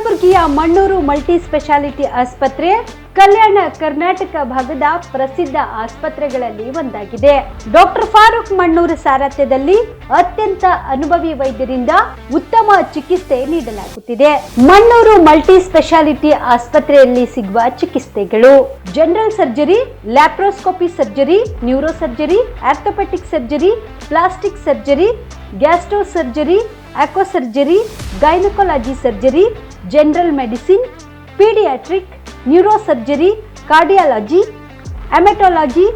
ಕಲಬುರಗಿಯ Mannur multi speciality ಆಸ್ಪತ್ರೆ ಕಲ್ಯಾಣ ಕರ್ನಾಟಕ ಭಾಗದ ಪ್ರಸಿದ್ಧ ಆಸ್ಪತ್ರೆಗಳಲ್ಲಿ ಒಂದಾಗಿದೆ. ಡಾಕ್ಟರ್ ಫಾರೂಕ್ ಮಣ್ಣೂರು ಸಾರಥ್ಯದಲ್ಲಿ ಅತ್ಯಂತ ಅನುಭವಿ ವೈದ್ಯರಿಂದ ಉತ್ತಮ ಚಿಕಿತ್ಸೆ ನೀಡಲಾಗುತ್ತಿದೆ. ಮಣ್ಣೂರು ಮಲ್ಟಿ ಸ್ಪೆಷಾಲಿಟಿ ಆಸ್ಪತ್ರೆಯಲ್ಲಿ ಸಿಗುವ ಚಿಕಿತ್ಸೆಗಳು: general surgery, laparoscopy surgery, neuro surgery, orthopaedic surgery, plastic surgery, gastro surgery, aqua surgery, gynaecology surgery, general medicine, paediatric, neuro surgery, cardiology, haematology,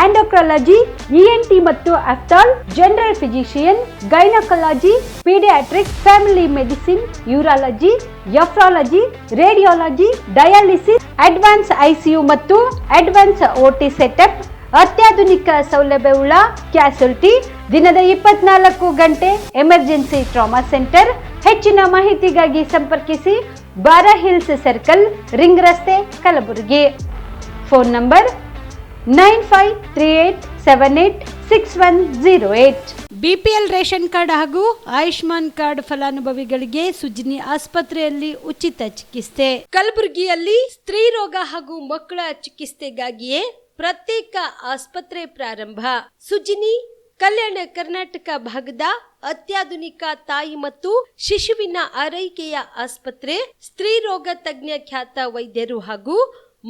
endocrinology, ENT ಮತ್ತು ophthal, general physician, gynaecology, paediatric, family medicine, urology, nephrology, radiology, dialysis, advance ICU ಮತ್ತು advance OT setup, ಅತ್ಯಾಧುನಿಕ ಸೌಲಭ್ಯವುಳ್ಳ ಕ್ಯಾಸುಲಿಟಿ, ದಿನದ 24 ಗಂಟೆ emergency trauma centre. ಹೆಚ್ಚಿನ ಮಾಹಿತಿಗಾಗಿ ಸಂಪರ್ಕಿಸಿ ಬಾರಾ hills circle, ring ರಸ್ತೆ, Kalaburagi. Phone number 9538786108. BPL ration card ಹಾಗೂ ಆಯುಷ್ಮಾನ್ ಕಾರ್ಡ್ ಫಲಾನುಭವಿಗಳಿಗೆ ಸುಜಿನಿ ಆಸ್ಪತ್ರೆಯಲ್ಲಿ ಉಚಿತ ಚಿಕಿತ್ಸೆ. ಕಲಬುರಗಿಯಲ್ಲಿ ಸ್ತ್ರೀ ರೋಗ ಹಾಗೂ ಮಕ್ಕಳ ಚಿಕಿತ್ಸೆಗಾಗಿಯೇ ಪ್ರತ್ಯೇಕ ಆಸ್ಪತ್ರೆ ಪ್ರಾರಂಭ. ಸುಜಿನಿ ಕಲ್ಯಾಣ ಕರ್ನಾಟಕ ಭಾಗದ ಅತ್ಯಾಧುನಿಕ ತಾಯಿ ಮತ್ತು ಶಿಶುವಿನ ಆರೈಕೆಯ ಆಸ್ಪತ್ರೆ. ಸ್ತ್ರೀ ರೋಗ ತಜ್ಞ ಖ್ಯಾತ ವೈದ್ಯರು ಹಾಗೂ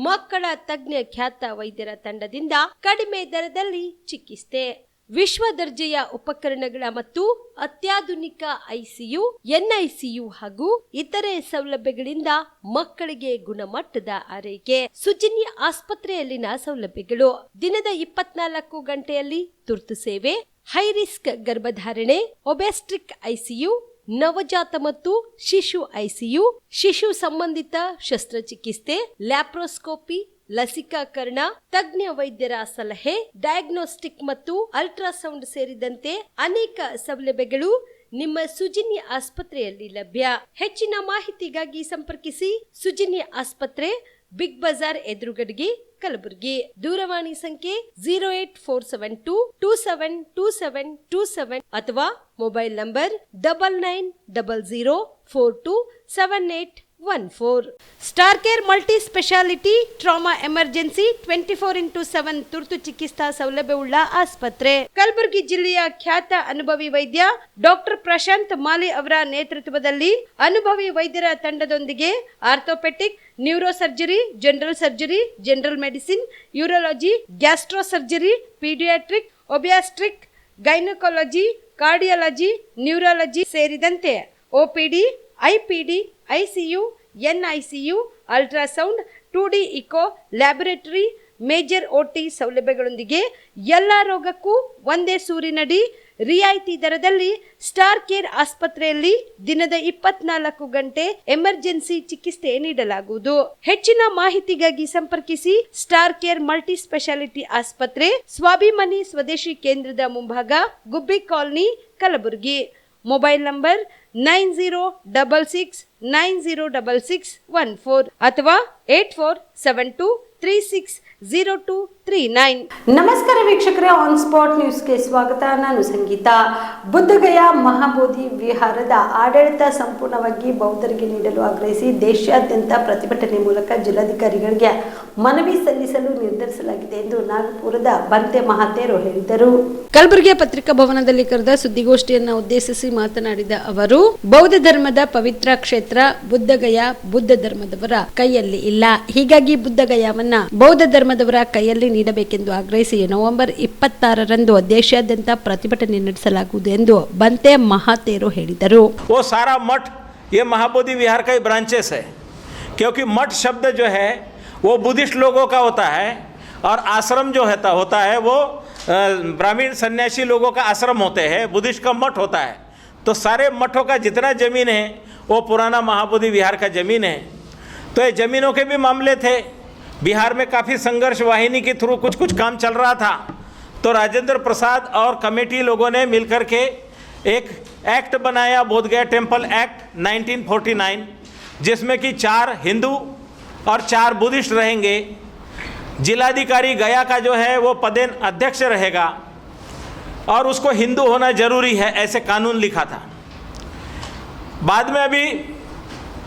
ಮಕ್ಕಳ ತಜ್ಞ ಖ್ಯಾತ ವೈದ್ಯರ ತಂಡದಿಂದ ಕಡಿಮೆ ದರದಲ್ಲಿ ಚಿಕಿತ್ಸೆ, ವಿಶ್ವ ದರ್ಜೆಯ ಉಪಕರಣಗಳ ಮತ್ತು ಅತ್ಯಾಧುನಿಕ ಐಸಿಯು, ಎನ್ಐಸಿಯು ಹಾಗೂ ಇತರೆ ಸೌಲಭ್ಯಗಳಿಂದ ಮಕ್ಕಳಿಗೆ ಗುಣಮಟ್ಟದ ಆರೈಕೆ. ಸುಜಿನಿ ಆಸ್ಪತ್ರೆಯಲ್ಲಿನ ಸೌಲಭ್ಯಗಳು: ದಿನದ 24 ಗಂಟೆಯಲ್ಲಿ ತುರ್ತು ಸೇವೆ, ಹೈ ರಿಸ್ಕ್ ಗರ್ಭಧಾರಣೆ, ಒಬೆಸ್ಟ್ರಿಕ್ ಐಸಿಯು, ನವಜಾತ ಮತ್ತು ಶಿಶು ಐಸಿಯು, ಶಿಶು ಸಂಬಂಧಿತ ಶಸ್ತ್ರಚಿಕಿತ್ಸೆ, ಲ್ಯಾಪ್ರೋಸ್ಕೋಪಿ, ಲಸಿಕಾಕರಣ, ತಜ್ಞ ವೈದ್ಯರ ಸಲಹೆ, ಡಯಾಗ್ನೋಸ್ಟಿಕ್ ಮತ್ತು ಅಲ್ಟ್ರಾಸೌಂಡ್ ಸೇರಿದಂತೆ ಅನೇಕ ಸೌಲಭ್ಯಗಳು ನಿಮ್ಮ ಸುಜಿನಿ ಆಸ್ಪತ್ರೆಯಲ್ಲಿ ಲಭ್ಯ. ಹೆಚ್ಚಿನ ಮಾಹಿತಿಗಾಗಿ ಸಂಪರ್ಕಿಸಿ ಸುಜಿನಿ ಆಸ್ಪತ್ರೆ, ಬಿಗ್ ಬಜಾರ್ ಎದುರುಗಡೆಗೆ, ಕಲಬುರಗಿ. ದೂರವಾಣಿ ಸಂಖ್ಯೆ 08472272727 ಅಥವಾ mobile number 9900427814. Star care multi speciality trauma emergency 24x7 ತುರ್ತು ಚಿಕಿತ್ಸಾ ಸೌಲಭ್ಯವುಳ್ಳ ಆಸ್ಪತ್ರೆ. ಕಲಬುರಗಿ ಜಿಲ್ಲೆಯ ಖ್ಯಾತ ಅನುಭವಿ ವೈದ್ಯ ಡಾಕ್ಟರ್ ಪ್ರಶಾಂತ್ ಮಾಲಿ ಅವರ ನೇತೃತ್ವದಲ್ಲಿ ಅನುಭವಿ ವೈದ್ಯರ ತಂಡದೊಂದಿಗೆ orthopaedic, neuro surgery, general surgery, general medicine, urology, gastro surgery, paediatric, obstetric, gynaecology, cardiology, neurology ಸೇರಿದಂತೆ OPD, IPD, ICU, NICU, ultrasound, 2D echo, laboratory, major OT ಸೌಲಭ್ಯಗಳೊಂದಿಗೆ ಎಲ್ಲ ರೋಗಕ್ಕೂ ಒಂದೇ ಸೂರಿನಡಿ ರಿಯಾಯಿತಿ ದರದಲ್ಲಿ ಸ್ಟಾರ್ ಕೇರ್ ಆಸ್ಪತ್ರೆಯಲ್ಲಿ ದಿನದ 24 ಗಂಟೆ ಎಮರ್ಜೆನ್ಸಿ ಚಿಕಿತ್ಸೆ ನೀಡಲಾಗುವುದು. ಹೆಚ್ಚಿನ ಮಾಹಿತಿಗಾಗಿ ಸಂಪರ್ಕಿಸಿ ಸ್ಟಾರ್ ಕೇರ್ ಮಲ್ಟಿ ಸ್ಪೆಷಾಲಿಟಿ ಆಸ್ಪತ್ರೆ, ಸ್ವಾಭಿಮಾನಿ ಸ್ವದೇಶಿ ಕೇಂದ್ರದ ಮುಂಭಾಗ, ಗುಬ್ಬಿ ಕಾಲನಿ, ಕಲಬುರಗಿ. ಮೊಬೈಲ್ ನಂಬರ್ 9066906614 ಅಥವಾ 8472360239. ನಮಸ್ಕಾರ ವೀಕ್ಷಕರೇ, ಆನ್ ಸ್ಪಾಟ್ ನ್ಯೂಸ್ಗೆ ಸ್ವಾಗತ. ನಾನು ಸಂಗೀತ. ಬುದ್ಧಗಯಾ ಮಹಾಬೋಧಿ ವಿಹಾರದ ಆಡಳಿತ ಸಂಪೂರ್ಣವಾಗಿ ಬೌದ್ಧರಿಗೆ ನೀಡಲು ಆಗ್ರಹಿಸಿ ದೇಶಾದ್ಯಂತ ಪ್ರತಿಭಟನೆ ಮೂಲಕ ಜಿಲ್ಲಾಧಿಕಾರಿಗಳಿಗೆ ಮನವಿ ಸಲ್ಲಿಸಲು ನಿರ್ಧರಿಸಲಾಗಿದೆ ಎಂದು ನಾಗಪುರದ ಬಂತೆ ಮಹಾತೇರು ಹೇಳಿದರು. ಕಲಬುರಗಿಯ ಪತ್ರಿಕಾ ಭವನದಲ್ಲಿ ಕರೆದ ಸುದ್ದಿಗೋಷ್ಠಿಯನ್ನು ಉದ್ದೇಶಿಸಿ ಮಾತನಾಡಿದ ಅವರು, ಬೌದ್ಧ ಧರ್ಮದ ಪವಿತ್ರ ಕ್ಷೇತ್ರ ಬುದ್ಧಗಯಾ ಬುದ್ಧ ಧರ್ಮದವರ ಕೈಯಲ್ಲಿ ಇಲ್ಲ. ಹೀಗಾಗಿ ಬುದ್ಧಗಯಾವನ್ನ ಬೌದ್ಧ ಧರ್ಮದವರ ಕೈಯಲ್ಲಿ ನೀಡಬೇಕೆಂದು ಆಗ್ರಹಿಸಿ ನವೆಂಬರ್ 26ರಂದು ದೇಶಾದ್ಯಂತ ಪ್ರತಿಭಟನೆ ನಡೆಸಲಾಗುವುದು ಎಂದು ಬಂತೆ ಮಹಾತೇರು ಹೇಳಿದರು. वो सारा मठ ये महाबोधि विहार का ही ब्रांचेस है, क्योंकि मठ शब्द जो है वो बुद्धिस्ट लोगों का होता है और आश्रम जो होता है वो ब्राह्मण सन्यासी लोगों का आश्रम होते हैं, बुद्धिस्ट का मठ होता है. तो सारे मठों का जितना ज़मीन है वो पुराना महाबोधि विहार का ज़मीन है. तो ये ज़मीनों के भी मामले थे. बिहार में काफ़ी संघर्ष वाहिनी के थ्रू कुछ काम चल रहा था. तो राजेंद्र प्रसाद और कमेटी लोगों ने मिलकर के एक एक्ट बनाया, बोधगया टेम्पल एक्ट 1949, जिसमें कि 4 हिंदू और 4 बुद्धिस्ट रहेंगे. जिलाधिकारी गया का जो है वो पदेन अध्यक्ष रहेगा और उसको हिंदू होना जरूरी है, ऐसे कानून लिखा था. बाद में अभी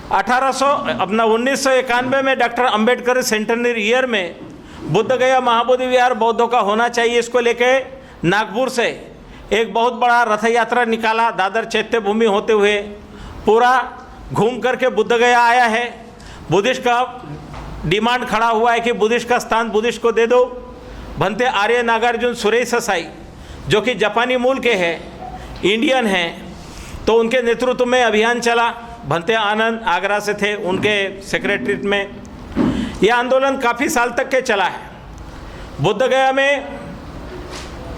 1991 में डॉक्टर अंबेडकर सेंटेनरी ईयर में बुद्ध गया महाबोधि विहार बौद्धों का होना चाहिए, इसको लेके नागपुर से एक बहुत बड़ा रथ यात्रा निकाला, दादर चैत्य भूमि होते हुए पूरा घूम करके बुद्ध गया आया है। बुद्धिस्ट का डिमांड खड़ा हुआ है कि बुद्धिस्ट का स्थान बुद्धिस्ट को दे दो। भंते आर्य नागार्जुन सुरेश ससाई जो कि जापानी मूल के हैं, इंडियन हैं, तो उनके नेतृत्व में अभियान चला। भंते आनंद आगरा से थे, उनके सेक्रेटरीट में यह आंदोलन काफ़ी साल तक के चला है। बुद्ध गया में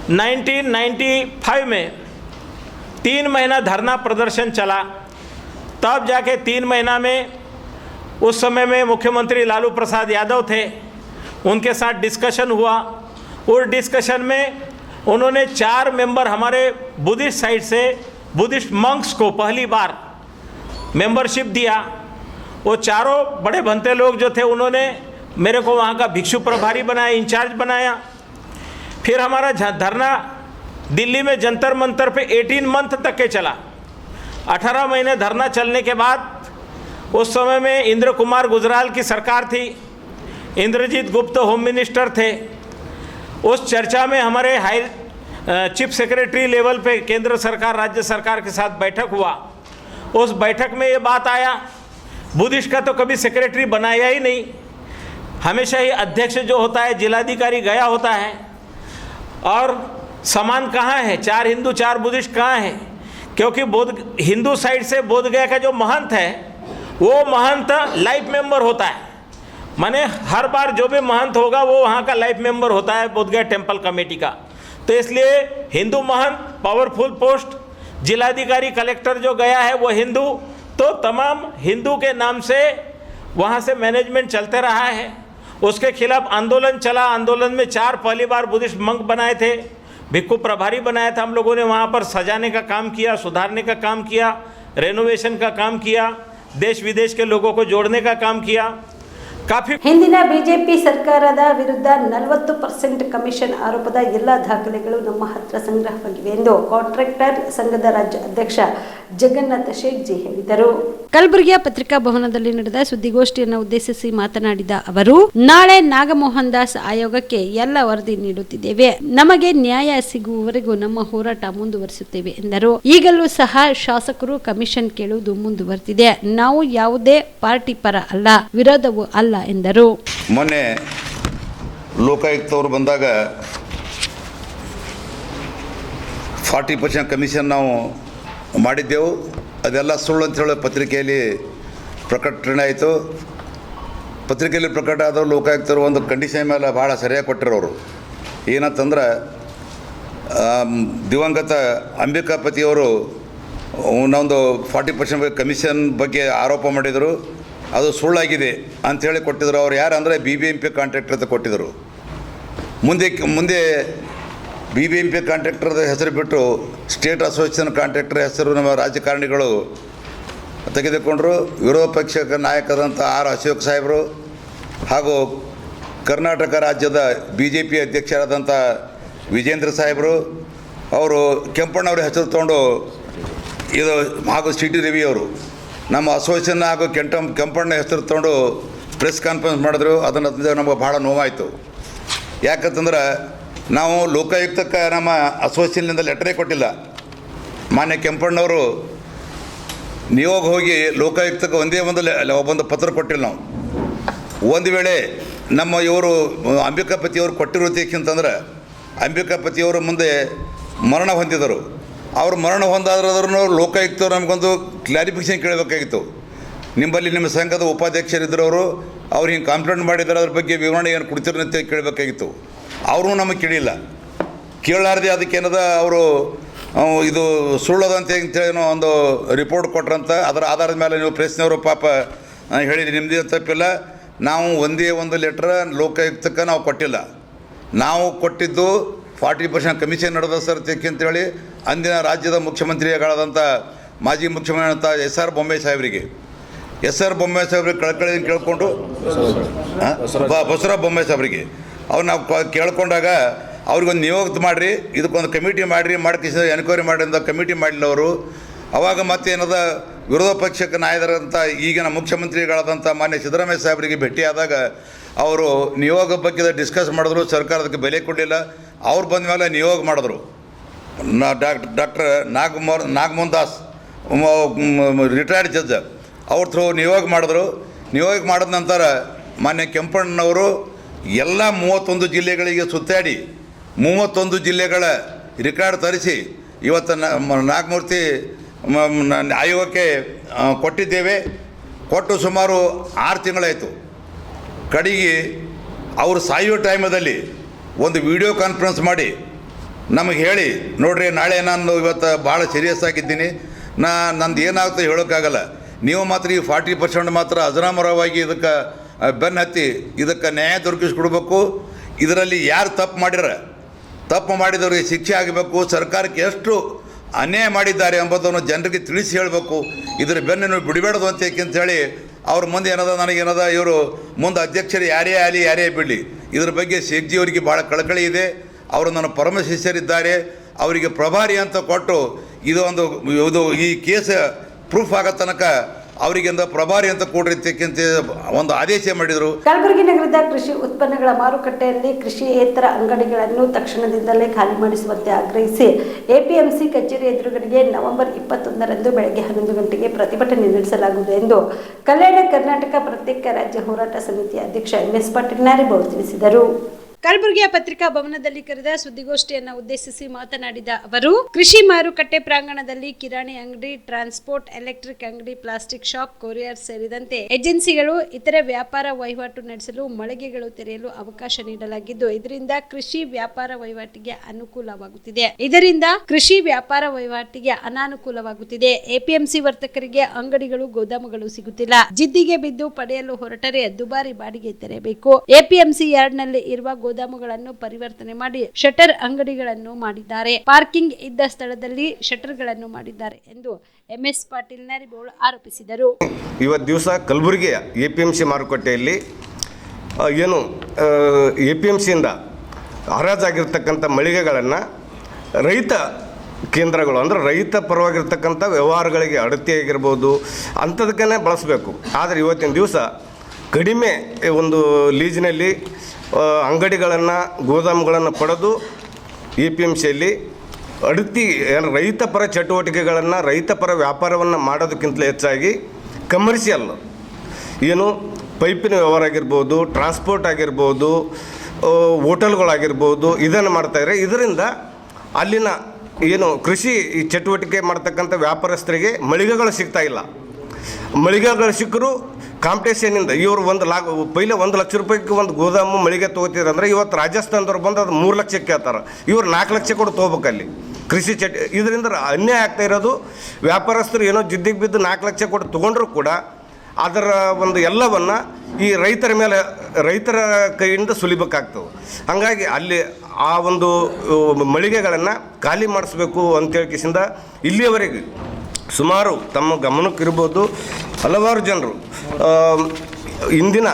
1995 में 3 महीना धरना प्रदर्शन चला, तब जाके 3 महीना में उस समय में मुख्यमंत्री लालू प्रसाद यादव थे, उनके साथ डिस्कशन हुआ। उस डिस्कशन में उन्होंने 4 मेंबर हमारे बुद्धिस्ट साइड से बुद्धिस्ट मंक्स को पहली बार मेंबरशिप दिया। वो चारों बड़े भंते लोग जो थे उन्होंने मेरे को वहाँ का भिक्षु प्रभारी बनाया, इंचार्ज बनाया। फिर हमारा धरना दिल्ली में जंतर मंतर पे 18 मंथ तक के चला। 18 महीने धरना चलने के बाद उस समय में इंद्र कुमार गुजराल की सरकार थी, इंद्रजीत गुप्ता होम मिनिस्टर थे। उस चर्चा में हमारे हाई चीफ सेक्रेटरी लेवल पे केंद्र सरकार राज्य सरकार के साथ बैठक हुआ। उस बैठक में ये बात आया, बुद्धिस्ट का तो कभी सेक्रेटरी बनाया ही नहीं, हमेशा ही अध्यक्ष जो होता है जिलाधिकारी गया होता है। और समान कहाँ है, 4 हिंदू 4 बुद्धिस्ट कहाँ है? क्योंकि हिंदू साइड से बोध गया का जो महंत है वो महंत लाइफ मेंबर होता है, माने हर बार जो भी महंत होगा वो वहाँ का लाइफ मेंबर होता है बोध गया टेम्पल कमेटी का। तो इसलिए हिंदू महंत पावरफुल पोस्ट, जिलाधिकारी कलेक्टर जो गया है वो हिंदू, तो तमाम हिंदू के नाम से वहाँ से मैनेजमेंट चलते रहा है। उसके खिलाफ आंदोलन चला। आंदोलन में 4 पहली बार बुद्धिस्ट मंक बनाए थे, भिक्षु प्रभारी बनाया था हम लोगों ने। वहाँ पर सजाने का काम किया, सुधारने का काम किया, रेनोवेशन का काम किया, देश विदेश के लोगों को जोड़ने का काम किया। काफ़ी ಹಿಂದಿನ ಬಿಜೆಪಿ ಸರ್ಕಾರದ ವಿರುದ್ಧ 40% ಕಮಿಷನ್ ಆರೋಪದ ಎಲ್ಲ ದಾಖಲೆಗಳು ನಮ್ಮ ಹತ್ರ ಸಂಗ್ರಹವಾಗಿವೆ ಎಂದು ಕಾಂಟ್ರಾಕ್ಟರ್ ಸಂಘದ ರಾಜ್ಯ ಅಧ್ಯಕ್ಷ ಜಗನ್ನಾಥ ಶೇಖ್ ಜಿ ಹೇಳಿದರು. ಕಲಬುರಗಿಯ ಪತ್ರಿಕಾ ಭವನದಲ್ಲಿ ನಡೆದ ಸುದ್ದಿಗೋಷ್ಠಿಯನ್ನು ಉದ್ದೇಶಿಸಿ ಮಾತನಾಡಿದ ಅವರು, ನಾಳೆ ನಾಗಮೋಹನ್ ದಾಸ್ ಆಯೋಗಕ್ಕೆ ಎಲ್ಲ ವರದಿ ನೀಡುತ್ತಿದ್ದೇವೆ. ನಮಗೆ ನ್ಯಾಯ ಸಿಗುವವರೆಗೂ ನಮ್ಮ ಹೋರಾಟ ಮುಂದುವರಿಸುತ್ತೇವೆ ಎಂದರು. ಈಗಲೂ ಸಹ ಶಾಸಕರು ಕಮಿಷನ್ ಕೇಳುವುದು ಮುಂದುವರೆದಿದೆ. ನಾವು ಯಾವುದೇ ಪಾರ್ಟಿ ಪರ ಅಲ್ಲ, ವಿರೋಧವೂ ಅಲ್ಲ ಎಂದರು. ಮೊನ್ನೆ ಲೋಕಾಯುಕ್ತವರು ಬಂದಾಗ 40% ಕಮಿಷನ್ ನಾವು ಮಾಡಿದ್ದೆವು, ಅದೆಲ್ಲ ಸುಳ್ಳು ಅಂತೇಳಿ ಪತ್ರಿಕೆಯಲ್ಲಿ ಪ್ರಕಟಣೆ ಆಯಿತು. ಪತ್ರಿಕೆಯಲ್ಲಿ ಪ್ರಕಟ ಆದವು. ಲೋಕಾಯುಕ್ತರು ಒಂದು ಕಂಡೀಷನ್ ಮೇಲೆ ಭಾಳ ಸರಿಯಾಗಿ ಕೊಟ್ಟಿರೋರು. ಏನಂತಂದ್ರೆ ದಿವಂಗತ ಅಂಬಿಕಾಪತಿಯವರು ಒಂದು 40% ಕಮಿಷನ್ ಬಗ್ಗೆ ಆರೋಪ ಮಾಡಿದರು, ಅದು ಸುಳ್ಳಾಗಿದೆ ಅಂಥೇಳಿ ಕೊಟ್ಟಿದ್ರು. ಅವ್ರು ಯಾರು ಅಂದರೆ BBMP ಕಾಂಟ್ರಾಕ್ಟರ್ ಅಂತ ಕೊಟ್ಟಿದ್ದರು. ಮುಂದೆ BBMP ಕಾಂಟ್ರಾಕ್ಟರ್ದ ಹೆಸರು ಬಿಟ್ಟು ಸ್ಟೇಟ್ ಅಸೋಸಿಯೇಷನ್ ಕಾಂಟ್ರಾಕ್ಟರ್ ಹೆಸರು ನಮ್ಮ ರಾಜಕಾರಣಿಗಳು ತೆಗೆದುಕೊಂಡರು. ವಿರೋಧ ಪಕ್ಷ ನಾಯಕರಾದಂಥ ಅಶೋಕ್ ಸಾಹೇಬರು ಹಾಗೂ ಕರ್ನಾಟಕ ರಾಜ್ಯದ BJP ಅಧ್ಯಕ್ಷರಾದಂಥ ವಿಜೇಂದ್ರ ಸಾಹೇಬರು ಅವರು ಕೆಂಪಣ್ಣವ್ರ ಹೆಸರು ತೊಗೊಂಡು ಇದು ಹಾಗೂ CT ರವಿ ಅವರು ನಮ್ಮ ಅಸೋಸಿಯೇಷನ್ ಹಾಗೂ ಕೆಂಪಣ್ಣ ಹೆಸರು ತೊಗೊಂಡು ಪ್ರೆಸ್ ಕಾನ್ಫರೆನ್ಸ್ ಮಾಡಿದ್ರು. ಅದನ್ನು ನಮಗೆ ಭಾಳ ನೋವಾಯಿತು. ಯಾಕಂತಂದ್ರೆ ನಾವು ಲೋಕಾಯುಕ್ತಕ್ಕೆ ನಮ್ಮ ಅಸೋಸಿಯೇಷನ್ನಿಂದ ಲೆಟ್ರೇ ಕೊಟ್ಟಿಲ್ಲ. ಮಾನ್ಯ ಕೆಂಪಣ್ಣವರು ನಿಯೋಗ ಹೋಗಿ ಲೋಕಾಯುಕ್ತಕ್ಕೆ ಒಂದೇ ಒಂದು ಪತ್ರ ಕೊಟ್ಟಿಲ್ಲ ನಾವು. ಒಂದು ವೇಳೆ ನಮ್ಮ ಇವರು ಅಂಬಿಕಾಪತಿಯವರು ಕೊಟ್ಟಿರೋದಕ್ಕಿಂತಂದ್ರೆ ಅಂಬಿಕಾಪತಿಯವರು ಮುಂದೆ ಮರಣ ಹೊಂದಿದರು. ಅವರು ಮರಣ ಹೊಂದಾದ್ರೂ ಲೋಕಾಯುಕ್ತರು ನಮಗೊಂದು ಕ್ಲಾರಿಫಿಕೇಷನ್ ಕೇಳಬೇಕಾಗಿತ್ತು. ನಿಮ್ಮಲ್ಲಿ ನಿಮ್ಮ ಸಂಘದ ಉಪಾಧ್ಯಕ್ಷರಿದ್ದರವರು ಅವ್ರು ಹಿಂಗೆ ಕಂಪ್ಲೇಂಟ್ ಮಾಡಿದ್ದಾರೆ, ಅದ್ರ ಬಗ್ಗೆ ವಿವರಣೆ ಏನು ಕೊಡ್ತೀರಿ ಅಂತ ಕೇಳಬೇಕಾಗಿತ್ತು. ಅವರು ನಮಗೆ ಕೇಳಿಲ್ಲ. ಕೇಳಲಾರ್ದೆ ಅದಕ್ಕೇನದ ಅವರು ಇದು ಸುಳ್ಳದ ಅಂತೇಳಿ ಒಂದು ರಿಪೋರ್ಟ್ ಕೊಟ್ರಂತ. ಅದರ ಆಧಾರದ ಮೇಲೆ ನೀವು ಪ್ರೆಸ್ನವರು ಪಾಪ ಹೇಳಿದ್ರಿ, ನಿಮ್ಮದೇ ತಪ್ಪಿಲ್ಲ. ನಾವು ಒಂದೇ ಒಂದು ಲೆಟ್ರ್ ಲೋಕಾಯುಕ್ತಕ್ಕೆ ನಾವು ಕೊಟ್ಟಿಲ್ಲ. ನಾವು ಕೊಟ್ಟಿದ್ದು 40% ಕಮಿಷನ್ ನಡೆದ ಸರ್ ಅಂತೇಳಿ ಅಂದಿನ ರಾಜ್ಯದ ಮುಖ್ಯಮಂತ್ರಿಗಳಾದಂಥ ಮಾಜಿ ಮುಖ್ಯಮಂತ್ರಿ SR ಬೊಮ್ಮಾಯಿ ಸಾಹೇಬರಿಗೆ ಕಳಕಳಿ ಕೇಳಿಕೊಂಡು ಬಸವರಾಜ ಬೊಮ್ಮಾಯಿ ಸಾಹೇಬರಿಗೆ ಅವ್ರು ನಾವು ಕೇಳ್ಕೊಂಡಾಗ ಅವ್ರಿಗೊಂದು ನಿಯೋಗ ಮಾಡಿರಿ, ಇದಕ್ಕೊಂದು ಕಮಿಟಿ ಮಾಡಿರಿ, ಮಾಡ್ಕೇಸಿ ಎನ್ಕ್ವೈರಿ ಮಾಡಿ ಅಂತ ಕಮಿಟಿ ಮಾಡಲಿಲ್ಲ ಅವರು. ಅವಾಗ ಮತ್ತೇನದ ವಿರೋಧ ಪಕ್ಷಕ್ಕೆ ನಾಯಕರಂಥ ಈಗಿನ ಮುಖ್ಯಮಂತ್ರಿಗಳಾದಂಥ ಮಾನ್ಯ ಸಿದ್ದರಾಮಯ್ಯ ಸಾಹೇಬರಿಗೆ ಭೇಟಿಯಾದಾಗ ಅವರು ನಿಯೋಗ ಬಗ್ಗೆ ಡಿಸ್ಕಸ್ ಮಾಡಿದ್ರು, ಸರ್ಕಾರ ಅದಕ್ಕೆ ಬೆಲೆ ಕೊಡಲಿಲ್ಲ. ಅವ್ರು ಬಂದ ಮೇಲೆ ನಿಯೋಗ ಮಾಡಿದ್ರು. Doctor Nagamohan Das retired judge ಅವ್ರ ಥ್ರೂ ನಿಯೋಗ ಮಾಡಿದ್ರು. ನಿಯೋಗ ಮಾಡಿದ ನಂತರ ಮಾನ್ಯ ಕೆಂಪಣ್ಣನವರು ಎಲ್ಲ 31 ಜಿಲ್ಲೆಗಳಿಗೆ ಸುತ್ತಾಡಿ 31 ಜಿಲ್ಲೆಗಳ ರೆಕಾರ್ಡ್ ತರಿಸಿ ಇವತ್ತು ನಾಗಮೂರ್ತಿ ಆಯೋಗಕ್ಕೆ ಕೊಟ್ಟಿದ್ದೇವೆ. ಕೊಟ್ಟು ಸುಮಾರು 6 ತಿಂಗಳಾಯಿತು. ಕಡೆಗೆ ಅವರು ಸಾಯೋ ಟೈಮದಲ್ಲಿ ಒಂದು ವಿಡಿಯೋ ಕಾನ್ಫರೆನ್ಸ್ ಮಾಡಿ ನಮಗೆ ಹೇಳಿ, ನೋಡ್ರಿ ನಾಳೆ ನಾನು ಇವತ್ತು ಭಾಳ ಸೀರಿಯಸ್ ಆಗಿದ್ದೀನಿ, ನಂದು ಏನಾಗುತ್ತೆ ಹೇಳೋಕ್ಕಾಗಲ್ಲ, ನೀವು ಮಾತ್ರ ಈ 40% ಮಾತ್ರ ಅಜರಾಮರವಾಗಿ ಇದಕ್ಕೆ ಬೆನ್ನು ಹತ್ತಿ ಇದಕ್ಕೆ ನ್ಯಾಯ ದೊರಕಿಸ್ಕೊಡ್ಬೇಕು. ಇದರಲ್ಲಿ ಯಾರು ತಪ್ಪು ಮಾಡಿದವ್ರಿಗೆ ಶಿಕ್ಷೆ ಆಗಬೇಕು. ಸರ್ಕಾರಕ್ಕೆ ಎಷ್ಟು ಅನ್ಯಾಯ ಮಾಡಿದ್ದಾರೆ ಎಂಬುದನ್ನು ಜನರಿಗೆ ತಿಳಿಸಿ ಹೇಳಬೇಕು. ಇದರ ಬೆನ್ನನ್ನು ಬಿಡಬೇಡದು ಅಂತೇಳಿ ಅವ್ರ ಮುಂದೆ ನನಗೇನದ ಇವರು ಮುಂದೆ ಅಧ್ಯಕ್ಷರು ಯಾರೇ ಆಗಲಿ ಯಾರೇ ಬಿಡಲಿ, ಇದ್ರ ಬಗ್ಗೆ ಶೇಖ್ಜಿ ಅವರಿಗೆ ಭಾಳ ಕಳಕಳಿ ಇದೆ. ಅವರು ನನ್ನ ಪರಮ ಶಿಷ್ಯರಿದ್ದಾರೆ, ಅವರಿಗೆ ಪ್ರಭಾರಿ ಅಂತ ಕೊಟ್ಟು ಇದು ಈ ಕೇಸ್ ಪ್ರೂಫ್ ಆಗೋ ತನಕ ಅವರಿಗಿಂದ ಪ್ರಭಾರಿ ಅಂತ ಕೊಡಿರ್ತಕ್ಕಂಥ ಒಂದು ಆದೇಶ ಮಾಡಿದರು. ಕಲಬುರಗಿ ನಗರದ ಕೃಷಿ ಉತ್ಪನ್ನಗಳ ಮಾರುಕಟ್ಟೆಯಲ್ಲಿ ಕೃಷಿಯೇತರ ಅಂಗಡಿಗಳನ್ನು ತಕ್ಷಣದಿಂದಲೇ ಖಾಲಿ ಮಾಡಿಸುವಂತೆ ಆಗ್ರಹಿಸಿ ಎಪಿಎಂಸಿ ಕಚೇರಿ ಎದುರುಗಡೆಗೆ ನವೆಂಬರ್ 21ರಂದು ಬೆಳಗ್ಗೆ 11 ಗಂಟೆಗೆ ಪ್ರತಿಭಟನೆ ನಡೆಸಲಾಗುವುದು ಎಂದು ಕಲ್ಯಾಣ ಕರ್ನಾಟಕ ಪ್ರತ್ಯೇಕ ರಾಜ್ಯ ಹೋರಾಟ ಸಮಿತಿ ಅಧ್ಯಕ್ಷ MS ಪಾಟೀಲ್ ನಾರಿಬೋಳ್ ತಿಳಿಸಿದರು. ಕಲಬುರಗಿಯ ಪತ್ರಿಕಾ ಭವನದಲ್ಲಿ ಕರೆದ ಸುದ್ದಿಗೋಷ್ಠಿಯನ್ನು ಉದ್ದೇಶಿಸಿ ಮಾತನಾಡಿದ ಅವರು, ಕೃಷಿ ಮಾರುಕಟ್ಟೆ ಪ್ರಾಂಗಣದಲ್ಲಿ ಕಿರಾಣಿ ಅಂಗಡಿ, ಟ್ರಾನ್ಸ್ಪೋರ್ಟ್, ಎಲೆಕ್ಟ್ರಿಕ್ ಅಂಗಡಿ, ಪ್ಲಾಸ್ಟಿಕ್ ಶಾಪ್, ಕೊರಿಯರ್ ಸೇರಿದಂತೆ ಏಜೆನ್ಸಿಗಳು ಇತರೆ ವ್ಯಾಪಾರ ವಹಿವಾಟು ನಡೆಸಲು ಮಳಿಗೆಗಳು ತೆರೆಯಲು ಅವಕಾಶ ನೀಡಲಾಗಿದ್ದು, ಇದರಿಂದ ಕೃಷಿ ವ್ಯಾಪಾರ ವಹಿವಾಟಿಗೆ ಅನಾನುಕೂಲವಾಗುತ್ತಿದೆ. ಎಪಿಎಂಸಿ ವರ್ತಕರಿಗೆ ಅಂಗಡಿಗಳು, ಗೋದಾಮುಗಳು ಸಿಗುತ್ತಿಲ್ಲ. ಜಿದ್ದಿಗೆ ಬಿದ್ದು ಪಡೆಯಲು ಹೊರಟರೆ ದುಬಾರಿ ಬಾಡಿಗೆ ತೆರಬೇಕು. ಎಪಿಎಂಸಿ ಯಾರ್ಡ್ನಲ್ಲಿ ಇರುವ ಗೋದಾಮುಗಳನ್ನು ಪರಿವರ್ತನೆ ಮಾಡಿ ಶಟರ್ ಅಂಗಡಿಗಳನ್ನು ಮಾಡಿದ್ದಾರೆ. ಪಾರ್ಕಿಂಗ್ ಇದ್ದ ಸ್ಥಳದಲ್ಲಿ ಶಟರ್ಗಳನ್ನು ಮಾಡಿದ್ದಾರೆ ಎಂದು MS ಪಾಟೀಲ್ ನಾರಿಬೋಳ್ ಆರೋಪಿಸಿದರು. ಇವತ್ತು ದಿವಸ ಕಲಬುರಗಿಯ ಎಪಿಎಂಸಿ ಮಾರುಕಟ್ಟೆಯಲ್ಲಿ ಎಪಿಎಂಸಿಯಿಂದ ಹರಾಜಾಗಿರ್ತಕ್ಕಂಥ ಮಳಿಗೆಗಳನ್ನು ರೈತ ಕೇಂದ್ರಗಳು ಅಂದರೆ ರೈತ ಪರವಾಗಿರ್ತಕ್ಕಂಥ ವ್ಯವಹಾರಗಳಿಗೆ ಅಡತಿ ಆಗಿರ್ಬೋದು ಅಂಥದಕ್ಕೇ ಬಳಸಬೇಕು. ಆದರೆ ಇವತ್ತಿನ ದಿವಸ ಕಡಿಮೆ ಒಂದು ಲೀಜಿನಲ್ಲಿ ಅಂಗಡಿಗಳನ್ನು, ಗೋದಾಮುಗಳನ್ನು ಪಡೆದು ಎಪಿಎಂಸಿಯಲ್ಲಿ ಅಡತಿ ರೈತಪರ ಚಟುವಟಿಕೆಗಳನ್ನು, ರೈತಪರ ವ್ಯಾಪಾರವನ್ನು ಮಾಡೋದಕ್ಕಿಂತಲೂ ಹೆಚ್ಚಾಗಿ ಕಮರ್ಷಿಯಲ್ ಪೈಪಿನ ವ್ಯವಹಾರ ಆಗಿರ್ಬೋದು, ಟ್ರಾನ್ಸ್ಪೋರ್ಟ್ ಆಗಿರ್ಬೋದು, ಹೋಟೆಲ್ಗಳಾಗಿರ್ಬೋದು ಇದನ್ನು ಮಾಡ್ತಾಯಿದ್ದಾರೆ. ಇದರಿಂದ ಅಲ್ಲಿನ ಕೃಷಿ ಚಟುವಟಿಕೆ ಮಾಡ್ತಕ್ಕಂಥ ವ್ಯಾಪಾರಸ್ಥರಿಗೆ ಮಳಿಗೆಗಳು ಸಿಗ್ತಾಯಿಲ್ಲ. ಮಳಿಗೆಗಳು ಸಿಕ್ಕರೂ ಕಾಂಪಿಟೇಷನಿಂದ ಇವರು 1 ಲಕ್ಷ ರೂಪಾಯಿಗೆ ಒಂದು ಗೋದಾಮು ಮಳಿಗೆ ತೊಗೋತಿದ್ರು ಅಂದರೆ ಇವತ್ತು ರಾಜಸ್ಥಾನದವ್ರು ಬಂದು ಅದು 3 ಲಕ್ಷಕ್ಕೆ ಕೇಳ್ತಾರೆ. ಇವ್ರು 4 ಲಕ್ಷ ಕೊಟ್ಟು ತೊಗೋಬೇಕಲ್ಲಿ ಕೃಷಿ ಇದರಿಂದ ಅನ್ಯಾಯ ಆಗ್ತಾ ಇರೋದು. ವ್ಯಾಪಾರಸ್ಥರು ಜಿದ್ದಿಗೆ ಬಿದ್ದು 4 ಲಕ್ಷ ಕೊಟ್ಟು ತೊಗೊಂಡ್ರೂ ಕೂಡ ಅದರ ಒಂದು ಎಲ್ಲವನ್ನು ಈ ರೈತರ ಕೈಯಿಂದ ಸುಲಿಬೇಕಾಗ್ತದೆ. ಹಾಗಾಗಿ ಅಲ್ಲಿ ಆ ಒಂದು ಮಳಿಗೆಗಳನ್ನು ಖಾಲಿ ಮಾಡಿಸ್ಬೇಕು ಅಂತೇಳಿಕಿಸಿಂದ ಇಲ್ಲಿಯವರೆಗೆ ಸುಮಾರು ತಮ್ಮ ಗಮನಕ್ಕಿರ್ಬೋದು ಹಲವಾರು ಜನರು ಇಂದಿನ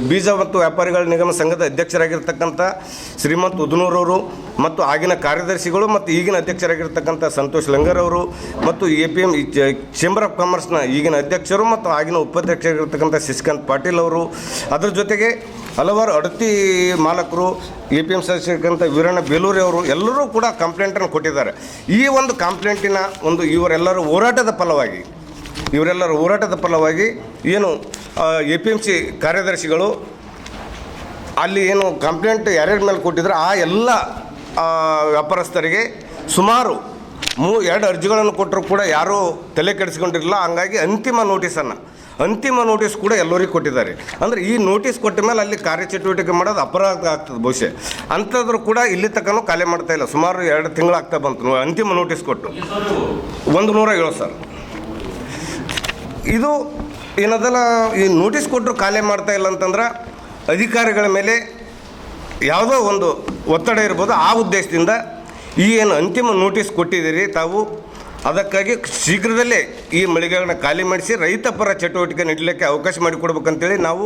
ಬೀಜ ಮತ್ತು ವ್ಯಾಪಾರಿಗಳ ನಿಗಮ ಸಂಘದ ಅಧ್ಯಕ್ಷರಾಗಿರ್ತಕ್ಕಂಥ ಶ್ರೀಮಂತ್ ಉದನೂರವರು ಮತ್ತು ಆಗಿನ ಕಾರ್ಯದರ್ಶಿಗಳು ಮತ್ತು ಈಗಿನ ಅಧ್ಯಕ್ಷರಾಗಿರ್ತಕ್ಕಂಥ ಸಂತೋಷ್ ಲಂಗರ್ ಅವರು ಮತ್ತು APM ಚೇಂಬರ್ ಆಫ್ ಕಾಮರ್ಸ್ನ ಈಗಿನ ಅಧ್ಯಕ್ಷರು ಮತ್ತು ಆಗಿನ ಉಪಾಧ್ಯಕ್ಷರಾಗಿರ್ತಕ್ಕಂಥ ಶಶಿಕಾಂತ್ ಪಾಟೀಲ್ ಅವರು, ಅದರ ಜೊತೆಗೆ ಹಲವಾರು ಅಡತಿ ಮಾಲಕರು, APM ಸದಸ್ಯರಿರ್ತಕ್ಕಂಥ ವೀರಣ್ಣ ಬೇಲೂರಿ ಅವರು ಎಲ್ಲರೂ ಕೂಡ ಕಂಪ್ಲೇಂಟನ್ನು ಕೊಟ್ಟಿದ್ದಾರೆ. ಈ ಒಂದು ಕಂಪ್ಲೇಂಟಿನ ಇವರೆಲ್ಲರ ಹೋರಾಟದ ಫಲವಾಗಿ APMC ಕಾರ್ಯದರ್ಶಿಗಳು ಅಲ್ಲಿ ಕಂಪ್ಲೇಂಟ್ ಯಾರ್ಯಾರ ಮೇಲೆ ಕೊಟ್ಟಿದ್ರೆ ಆ ಎಲ್ಲ ವ್ಯಾಪಾರಸ್ಥರಿಗೆ ಸುಮಾರು 2 ಅರ್ಜಿಗಳನ್ನು ಕೊಟ್ಟರು ಕೂಡ ಯಾರೂ ತಲೆ ಕೆಡಿಸ್ಕೊಂಡಿರಲಿಲ್ಲ. ಹಂಗಾಗಿ ಅಂತಿಮ ನೋಟಿಸ್ ಕೂಡ ಎಲ್ಲರಿಗೂ ಕೊಟ್ಟಿದ್ದಾರೆ. ಅಂದರೆ ಈ ನೋಟಿಸ್ ಕೊಟ್ಟ ಮೇಲೆ ಅಲ್ಲಿ ಕಾರ್ಯಚಟುವಟಿಕೆ ಮಾಡೋದು ಅಪರಾಧ ಆಗ್ತದೆ ಬಹುಶಃ. ಅಂಥದ್ರು ಕೂಡ ಇಲ್ಲಿ ತನಕ ಖಾಲಿ ಮಾಡ್ತಾಯಿಲ್ಲ. ಸುಮಾರು 2 ತಿಂಗಳಾಗ್ತಾ ಬಂತು ಅಂತಿಮ ನೋಟಿಸ್ ಕೊಟ್ಟು 107 ಸರ್. ಇದು ಏನದಲ್ಲ, ಈ ನೋಟಿಸ್ ಕೊಟ್ಟರು ಖಾಲಿ ಮಾಡ್ತಾ ಇಲ್ಲ ಅಂತಂದ್ರೆ ಅಧಿಕಾರಿಗಳ ಮೇಲೆ ಯಾವುದೋ ಒಂದು ಒತ್ತಡ ಇರ್ಬೋದು. ಆ ಉದ್ದೇಶದಿಂದ ಅಂತಿಮ ನೋಟಿಸ್ ಕೊಟ್ಟಿದ್ದೀರಿ ತಾವು, ಅದಕ್ಕಾಗಿ ಶೀಘ್ರದಲ್ಲೇ ಈ ಮಳಿಗೆಗಳನ್ನ ಖಾಲಿ ಮಾಡಿಸಿ ರೈತಪರ ಚಟುವಟಿಕೆ ನಡೀಲಿಕ್ಕೆ ಅವಕಾಶ ಮಾಡಿಕೊಡ್ಬೇಕಂತೇಳಿ ನಾವು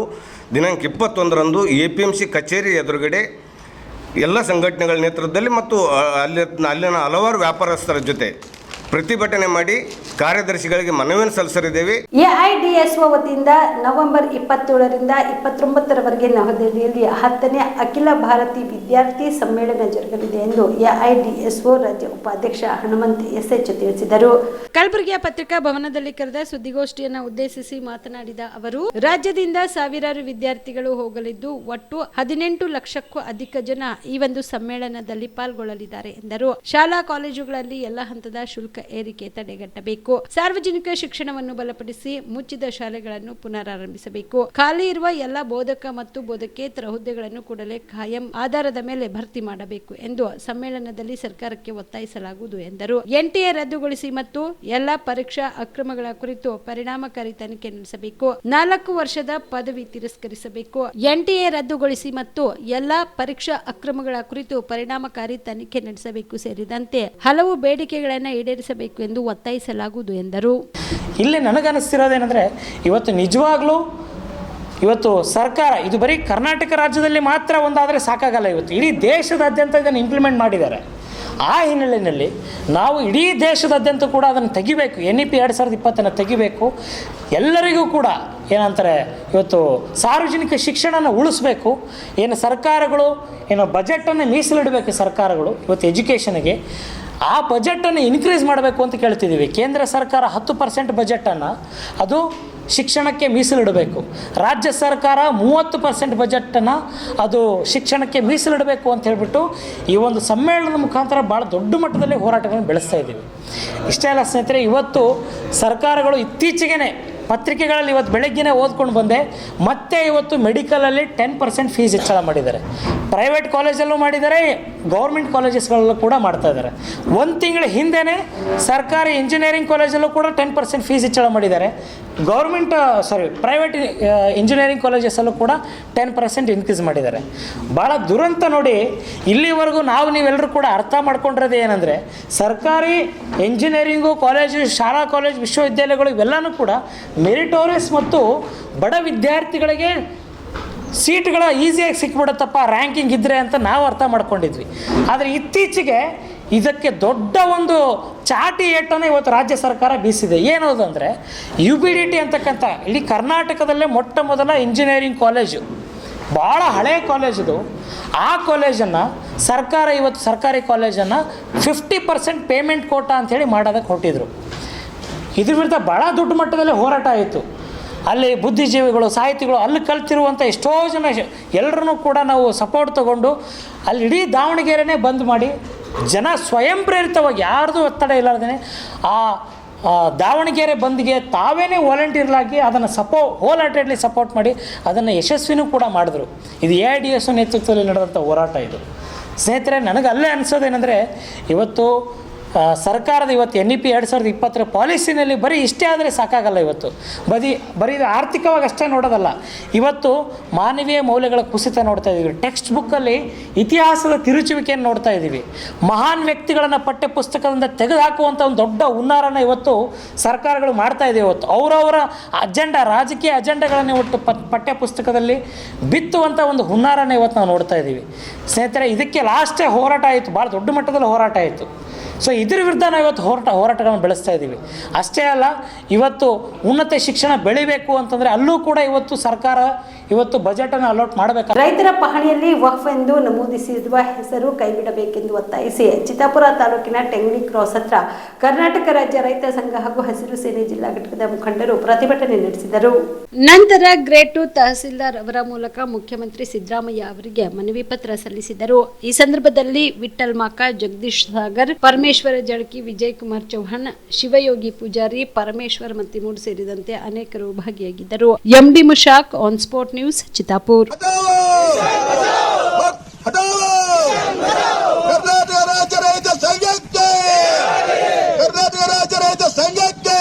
ದಿನಾಂಕ 21ರಂದು APMC ಕಚೇರಿ ಎದುರುಗಡೆ ಎಲ್ಲ ಸಂಘಟನೆಗಳ ನೇತೃತ್ವದಲ್ಲಿ ಮತ್ತು ಅಲ್ಲಿನ ಹಲವಾರು ವ್ಯಾಪಾರಸ್ಥರ ಜೊತೆ ಪ್ರತಿಭಟನೆ ಮಾಡಿ ಕಾರ್ಯದರ್ಶಿಗಳಿಗೆ ಮನವಿಯನ್ನು ಸಲ್ಲಿಸಲಿದ್ದೇವೆ. ಎಐಡಿಎಸ್ಒ ವತಿಯಿಂದ ನವೆಂಬರ್ 27ರಿಂದ 29ರವರೆಗೆ ನವದೆಹಲಿಯಲ್ಲಿ 10ನೇ ಅಖಿಲ ಭಾರತೀಯ ವಿದ್ಯಾರ್ಥಿ ಸಮ್ಮೇಳನ ಜರುಗಲಿದೆ ಎಂದು ಎಐಡಿಎಸ್ಒ ರಾಜ್ಯ ಉಪಾಧ್ಯಕ್ಷ ಹನುಮಂತ್ ಎಸ್ಎಚ್ ತಿಳಿಸಿದರು. ಕಲಬುರಗಿಯ ಪತ್ರಿಕಾ ಭವನದಲ್ಲಿ ಕರೆದ ಸುದ್ದಿಗೋಷ್ಠಿಯನ್ನು ಉದ್ದೇಶಿಸಿ ಮಾತನಾಡಿದ ಅವರು, ರಾಜ್ಯದಿಂದ ಸಾವಿರಾರು ವಿದ್ಯಾರ್ಥಿಗಳು ಹೋಗಲಿದ್ದು ಒಟ್ಟು 18 ಲಕ್ಷಕ್ಕೂ ಅಧಿಕ ಜನ ಈ ಒಂದು ಸಮ್ಮೇಳನದಲ್ಲಿ ಪಾಲ್ಗೊಳ್ಳಲಿದ್ದಾರೆ ಎಂದರು. ಶಾಲಾ ಕಾಲೇಜುಗಳಲ್ಲಿ ಎಲ್ಲ ಹಂತದ ಶುಲ್ಕ ಏರಿಕೆ ತಡೆಗಟ್ಟಬೇಕು. ಸಾರ್ವಜನಿಕ ಶಿಕ್ಷಣವನ್ನು ಬಲಪಡಿಸಿ ಮುಚ್ಚಿದ ಶಾಲೆಗಳನ್ನು ಪುನರಾರಂಭಿಸಬೇಕು. ಖಾಲಿ ಇರುವ ಎಲ್ಲ ಬೋಧಕ ಮತ್ತು ಬೋಧಕೇತರ ಹುದ್ದೆಗಳನ್ನು ಕೂಡಲೇ ಖಾಯಂ ಆಧಾರದ ಮೇಲೆ ಭರ್ತಿ ಮಾಡಬೇಕು ಎಂದು ಸಮ್ಮೇಳನದಲ್ಲಿ ಸರ್ಕಾರಕ್ಕೆ ಒತ್ತಾಯಿಸಲಾಗುವುದು ಎಂದರು. ಎನ್ಟಿಎ ರದ್ದುಗೊಳಿಸಿ ಮತ್ತು ಎಲ್ಲ ಪರೀಕ್ಷಾ ಅಕ್ರಮಗಳ ಕುರಿತು ಪರಿಣಾಮಕಾರಿ ತನಿಖೆ ನಡೆಸಬೇಕು. 4 ವರ್ಷದ ಪದವಿ ತಿರಸ್ಕರಿಸಬೇಕು. ಎನ್ಟಿಎ ರದ್ದುಗೊಳಿಸಿ ಮತ್ತು ಎಲ್ಲ ಪರೀಕ್ಷಾ ಅಕ್ರಮಗಳ ಕುರಿತು ಪರಿಣಾಮಕಾರಿ ತನಿಖೆ ನಡೆಸಬೇಕು ಸೇರಿದಂತೆ ಹಲವು ಬೇಡಿಕೆಗಳನ್ನು ಈಡೇರಿಸಬೇಕು ಎಂದು ಒತ್ತಾಯಿಸಲಾಗುವುದು ಎಂದರು. ಇಲ್ಲಿ ನನಗನ್ನಿಸ್ತಿರೋದೇನೆಂದರೆ, ಇವತ್ತು ನಿಜವಾಗ್ಲೂ ಇವತ್ತು ಸರ್ಕಾರ ಇದು ಬರೀ ಕರ್ನಾಟಕ ರಾಜ್ಯದಲ್ಲಿ ಮಾತ್ರ ಒಂದಾದರೆ ಸಾಕಾಗಲ್ಲ. ಇವತ್ತು ಇಡೀ ದೇಶದಾದ್ಯಂತ ಇದನ್ನು ಇಂಪ್ಲಿಮೆಂಟ್ ಮಾಡಿದ್ದಾರೆ. ಆ ಹಿನ್ನೆಲೆಯಲ್ಲಿ ನಾವು ಇಡೀ ದೇಶದಾದ್ಯಂತ ಕೂಡ ಅದನ್ನು ತೆಗಿಬೇಕು. NEP 2020 ತೆಗಿಬೇಕು. ಎಲ್ಲರಿಗೂ ಕೂಡ ಏನಂತಾರೆ, ಇವತ್ತು ಸಾರ್ವಜನಿಕ ಶಿಕ್ಷಣನ ಉಳಿಸ್ಬೇಕು. ಏನು ಸರ್ಕಾರಗಳು ಏನು ಬಜೆಟನ್ನು ಮೀಸಲಿಡಬೇಕು ಸರ್ಕಾರಗಳು ಇವತ್ತು ಎಜುಕೇಷನ್ಗೆ. ಆ ಬಜೆಟನ್ನು ಇನ್ಕ್ರೀಸ್ ಮಾಡಬೇಕು ಅಂತ ಕೇಳ್ತಿದ್ದೀವಿ. ಕೇಂದ್ರ ಸರ್ಕಾರ 10% ಬಜೆಟನ್ನು ಅದು ಶಿಕ್ಷಣಕ್ಕೆ ಮೀಸಲಿಡಬೇಕು. ರಾಜ್ಯ ಸರ್ಕಾರ 30% ಬಜೆಟನ್ನು ಅದು ಶಿಕ್ಷಣಕ್ಕೆ ಮೀಸಲಿಡಬೇಕು ಅಂತ ಹೇಳಿಬಿಟ್ಟು ಈ ಒಂದು ಸಮ್ಮೇಳನದ ಮುಖಾಂತರ ಭಾಳ ದೊಡ್ಡ ಮಟ್ಟದಲ್ಲಿ ಹೋರಾಟಗಳನ್ನು ಬೆಳೆಸ್ತಾ ಇದ್ದೀವಿ. ಇಷ್ಟೇ ಅಲ್ಲ ಸ್ನೇಹಿತರೆ, ಇವತ್ತು ಸರ್ಕಾರಗಳು ಇತ್ತೀಚೆಗೆ ಪತ್ರಿಕೆಗಳಲ್ಲಿ ಇವತ್ತು ಬೆಳಗ್ಗೆನೇ ಓದ್ಕೊಂಡು ಬಂದೆ, ಮತ್ತೆ ಇವತ್ತು ಮೆಡಿಕಲಲ್ಲಿ 10% ಫೀಸ್ ಹೆಚ್ಚಳ ಮಾಡಿದ್ದಾರೆ. ಪ್ರೈವೇಟ್ ಕಾಲೇಜಲ್ಲೂ ಮಾಡಿದ್ದಾರೆ, ಗೌರ್ಮೆಂಟ್ ಕಾಲೇಜಸ್ಗಳಲ್ಲೂ ಕೂಡ ಮಾಡ್ತಾ ಇದ್ದಾರೆ. ಒಂದು ತಿಂಗಳ ಹಿಂದೆಯೇ ಸರ್ಕಾರಿ ಇಂಜಿನಿಯರಿಂಗ್ ಕಾಲೇಜಲ್ಲೂ ಕೂಡ 10% ಫೀಸ್ ಹೆಚ್ಚಳ ಮಾಡಿದ್ದಾರೆ. ಪ್ರೈವೇಟ್ ಇಂಜಿನಿಯರಿಂಗ್ ಕಾಲೇಜಸಲ್ಲೂ ಕೂಡ 10% ಇನ್ಕ್ರೀಸ್ ಮಾಡಿದ್ದಾರೆ. ಭಾಳ ದುರಂತ ನೋಡಿ. ಇಲ್ಲಿವರೆಗೂ ನೀವೆಲ್ಲರೂ ಕೂಡ ಅರ್ಥ ಮಾಡ್ಕೊಂಡಿರೋದು ಏನಂದರೆ, ಸರ್ಕಾರಿ ಇಂಜಿನಿಯರಿಂಗು ಕಾಲೇಜು, ಶಾಲಾ ಕಾಲೇಜು, ವಿಶ್ವವಿದ್ಯಾಲಯಗಳು ಇವೆಲ್ಲನೂ ಕೂಡ ಮೆರಿಟೋರಿಯಸ್ ಮತ್ತು ಬಡ ವಿದ್ಯಾರ್ಥಿಗಳಿಗೆ ಸೀಟ್ಗಳ ಈಸಿಯಾಗಿ ಸಿಕ್ಬಿಡುತ್ತಪ್ಪ ರ್ಯಾಂಕಿಂಗ್ ಇದ್ದರೆ ಅಂತ ನಾವು ಅರ್ಥ ಮಾಡ್ಕೊಂಡಿದ್ವಿ. ಆದರೆ ಇತ್ತೀಚೆಗೆ ಇದಕ್ಕೆ ದೊಡ್ಡ ಒಂದು ಚಾಟಿ ಏಟನ್ನು ಇವತ್ತು ರಾಜ್ಯ ಸರ್ಕಾರ ಬೀಸಿದೆ. ಏನದು ಅಂದರೆ, UBDT ಅಂತಕ್ಕಂಥ ಇಡೀ ಕರ್ನಾಟಕದಲ್ಲೇ ಮೊಟ್ಟ ಮೊದಲ ಇಂಜಿನಿಯರಿಂಗ್ ಕಾಲೇಜು, ಭಾಳ ಹಳೆಯ ಕಾಲೇಜಿದು. ಆ ಕಾಲೇಜನ್ನು ಸರ್ಕಾರ ಇವತ್ತು ಸರ್ಕಾರಿ ಕಾಲೇಜನ್ನು 50% ಪೇಮೆಂಟ್ ಕೋಟಾ ಅಂಥೇಳಿ ಮಾಡೋದಕ್ಕೆ ಹೊರಟಿದ್ರು. ಇದ್ರ ವಿರುದ್ಧ ಭಾಳ ದೊಡ್ಡ ಮಟ್ಟದಲ್ಲಿ ಹೋರಾಟ ಆಯಿತು. ಅಲ್ಲಿ ಬುದ್ಧಿಜೀವಿಗಳು, ಸಾಹಿತಿಗಳು, ಅಲ್ಲಿ ಕಲ್ತಿರುವಂಥ ಎಷ್ಟೋ ಜನ ಎಲ್ಲರೂ ಕೂಡ ನಾವು ಸಪೋರ್ಟ್ ತೊಗೊಂಡು ಅಲ್ಲಿ ಇಡೀ ದಾವಣಗೆರೆನೇ ಬಂದ್ ಮಾಡಿ ಜನ ಸ್ವಯಂ ಪ್ರೇರಿತವಾಗಿ ಯಾರ್ದು ಒತ್ತಡ ಇಲ್ಲಾರ್ದೇ ಆ ದಾವಣಗೆರೆ ಬಂದ್ಗೆ ತಾವೇನೇ ವಾಲಂಟಿಯರ್ಲಾಗಿ ಅದನ್ನು ಹೋಲ್ ಹಾರ್ಟೆಡ್ಲಿ ಸಪೋರ್ಟ್ ಮಾಡಿ ಅದನ್ನು ಯಶಸ್ವಿನೂ ಕೂಡ ಮಾಡಿದ್ರು. ಇದು AIDS ನೇತೃತ್ವದಲ್ಲಿ ನಡೆದಂಥ ಹೋರಾಟ ಇದು. ಸ್ನೇಹಿತರೆ, ನನಗೆ ಅಲ್ಲೇ ಅನಿಸೋದೇನೆಂದರೆ, ಇವತ್ತು ಸರ್ಕಾರದ ಇವತ್ತು NEP 2020 ಪಾಲಿಸಿನಲ್ಲಿ ಬರೀ ಇಷ್ಟೇ ಆದರೆ ಸಾಕಾಗಲ್ಲ. ಇವತ್ತು ಬರೀ ಆರ್ಥಿಕವಾಗಿ ಅಷ್ಟೇ ನೋಡೋದಲ್ಲ, ಇವತ್ತು ಮಾನವೀಯ ಮೌಲ್ಯಗಳ ಕುಸಿತ ನೋಡ್ತಾ ಇದ್ದೀವಿ. ಟೆಕ್ಸ್ಟ್ ಬುಕ್ಕಲ್ಲಿ ಇತಿಹಾಸದ ತಿರುಚುವಿಕೆಯನ್ನು ನೋಡ್ತಾ ಇದ್ದೀವಿ. ಮಹಾನ್ ವ್ಯಕ್ತಿಗಳನ್ನು ಪಠ್ಯಪುಸ್ತಕದಿಂದ ತೆಗೆದುಹಾಕುವಂಥ ಒಂದು ದೊಡ್ಡ ಹುನ್ನಾರನ ಇವತ್ತು ಸರ್ಕಾರಗಳು ಮಾಡ್ತಾ ಇದೆ. ಇವತ್ತು ಅವರವರ ರಾಜಕೀಯ ಅಜೆಂಡಾಗಳನ್ನು ಒಟ್ಟು ಪಠ್ಯಪುಸ್ತಕದಲ್ಲಿ ಬಿತ್ತುವಂಥ ಒಂದು ಹುನ್ನಾರನ ಇವತ್ತು ನಾವು ನೋಡ್ತಾ ಇದ್ದೀವಿ. ಸ್ನೇಹಿತರೆ, ಇದಕ್ಕೆ ಲಾಸ್ಟೇ ಹೋರಾಟ ಆಯಿತು, ಭಾಳ ದೊಡ್ಡ ಮಟ್ಟದಲ್ಲಿ ಹೋರಾಟ ಆಯಿತು. ಸೊ ಇದ್ರ ವಿರುದ್ಧ ನಾವು ಇವತ್ತು ಹೋರಾಟಗಳನ್ನು ಬೆಳೆಸ್ತಾ ಇದ್ದೀವಿ. ಅಷ್ಟೇ ಅಲ್ಲ, ಇವತ್ತು ಉನ್ನತ ಶಿಕ್ಷಣ ಬೆಳಿಬೇಕು ಅಂತಂದರೆ ಅಲ್ಲೂ ಕೂಡ ಇವತ್ತು ಸರ್ಕಾರ ಇವತ್ತು ಬಜೆಟನ್ನು ಅಲಾಟ್ ಮಾಡಬೇಕು. ರೈತರ ಪಹಣಿಯಲ್ಲಿ ವಕ್ಫ್ ಎಂದು ನಮೂದಿಸಿರುವ ಹೆಸರು ಕೈಬಿಡಬೇಕೆಂದು ಒತ್ತಾಯಿಸಿ ಚಿತ್ತಾಪುರ ತಾಲೂಕಿನ ಟೆಂಗಣಿ ಕ್ರಾಸ್ ಹತ್ರ ಕರ್ನಾಟಕ ರಾಜ್ಯ ರೈತ ಸಂಘ ಹಾಗೂ ಹಸಿರು ಸೇನೆ ಜಿಲ್ಲಾ ಘಟಕದ ಮುಖಂಡರು ಪ್ರತಿಭಟನೆ ನಡೆಸಿದರು. ನಂತರ ಗ್ರೇಡ್ 2 ತಹಸೀಲ್ದಾರ್ ಅವರ ಮೂಲಕ ಮುಖ್ಯಮಂತ್ರಿ ಸಿದ್ದರಾಮಯ್ಯ ಅವರಿಗೆ ಮನವಿ ಪತ್ರ ಸಲ್ಲಿಸಿದರು. ಈ ಸಂದರ್ಭದಲ್ಲಿ ವಿಠಲ್ ಮಾಕ, ಜಗದೀಶ್ ಸಾಗರ್, ಪರಮೇಶ್ವರ ಜಳಕಿ, ವಿಜಯ್ ಕುಮಾರ್ ಚೌಹಾಣ್, ಶಿವಯೋಗಿ ಪೂಜಾರಿ, ಪರಮೇಶ್ವರ್ ಮತ್ತಿಮೂಡ್ ಸೇರಿದಂತೆ ಅನೇಕರು ಭಾಗಿಯಾಗಿದ್ದರು. MD Mushtaq, on spot news, Chittapur. Karnataka ರಾಜ್ಯ ರೈತ ಸಂಘಕ್ಕೆ, ಕರ್ನಾಟಕ ರಾಜ್ಯ ರೈತ ಸಂಘಕ್ಕೆ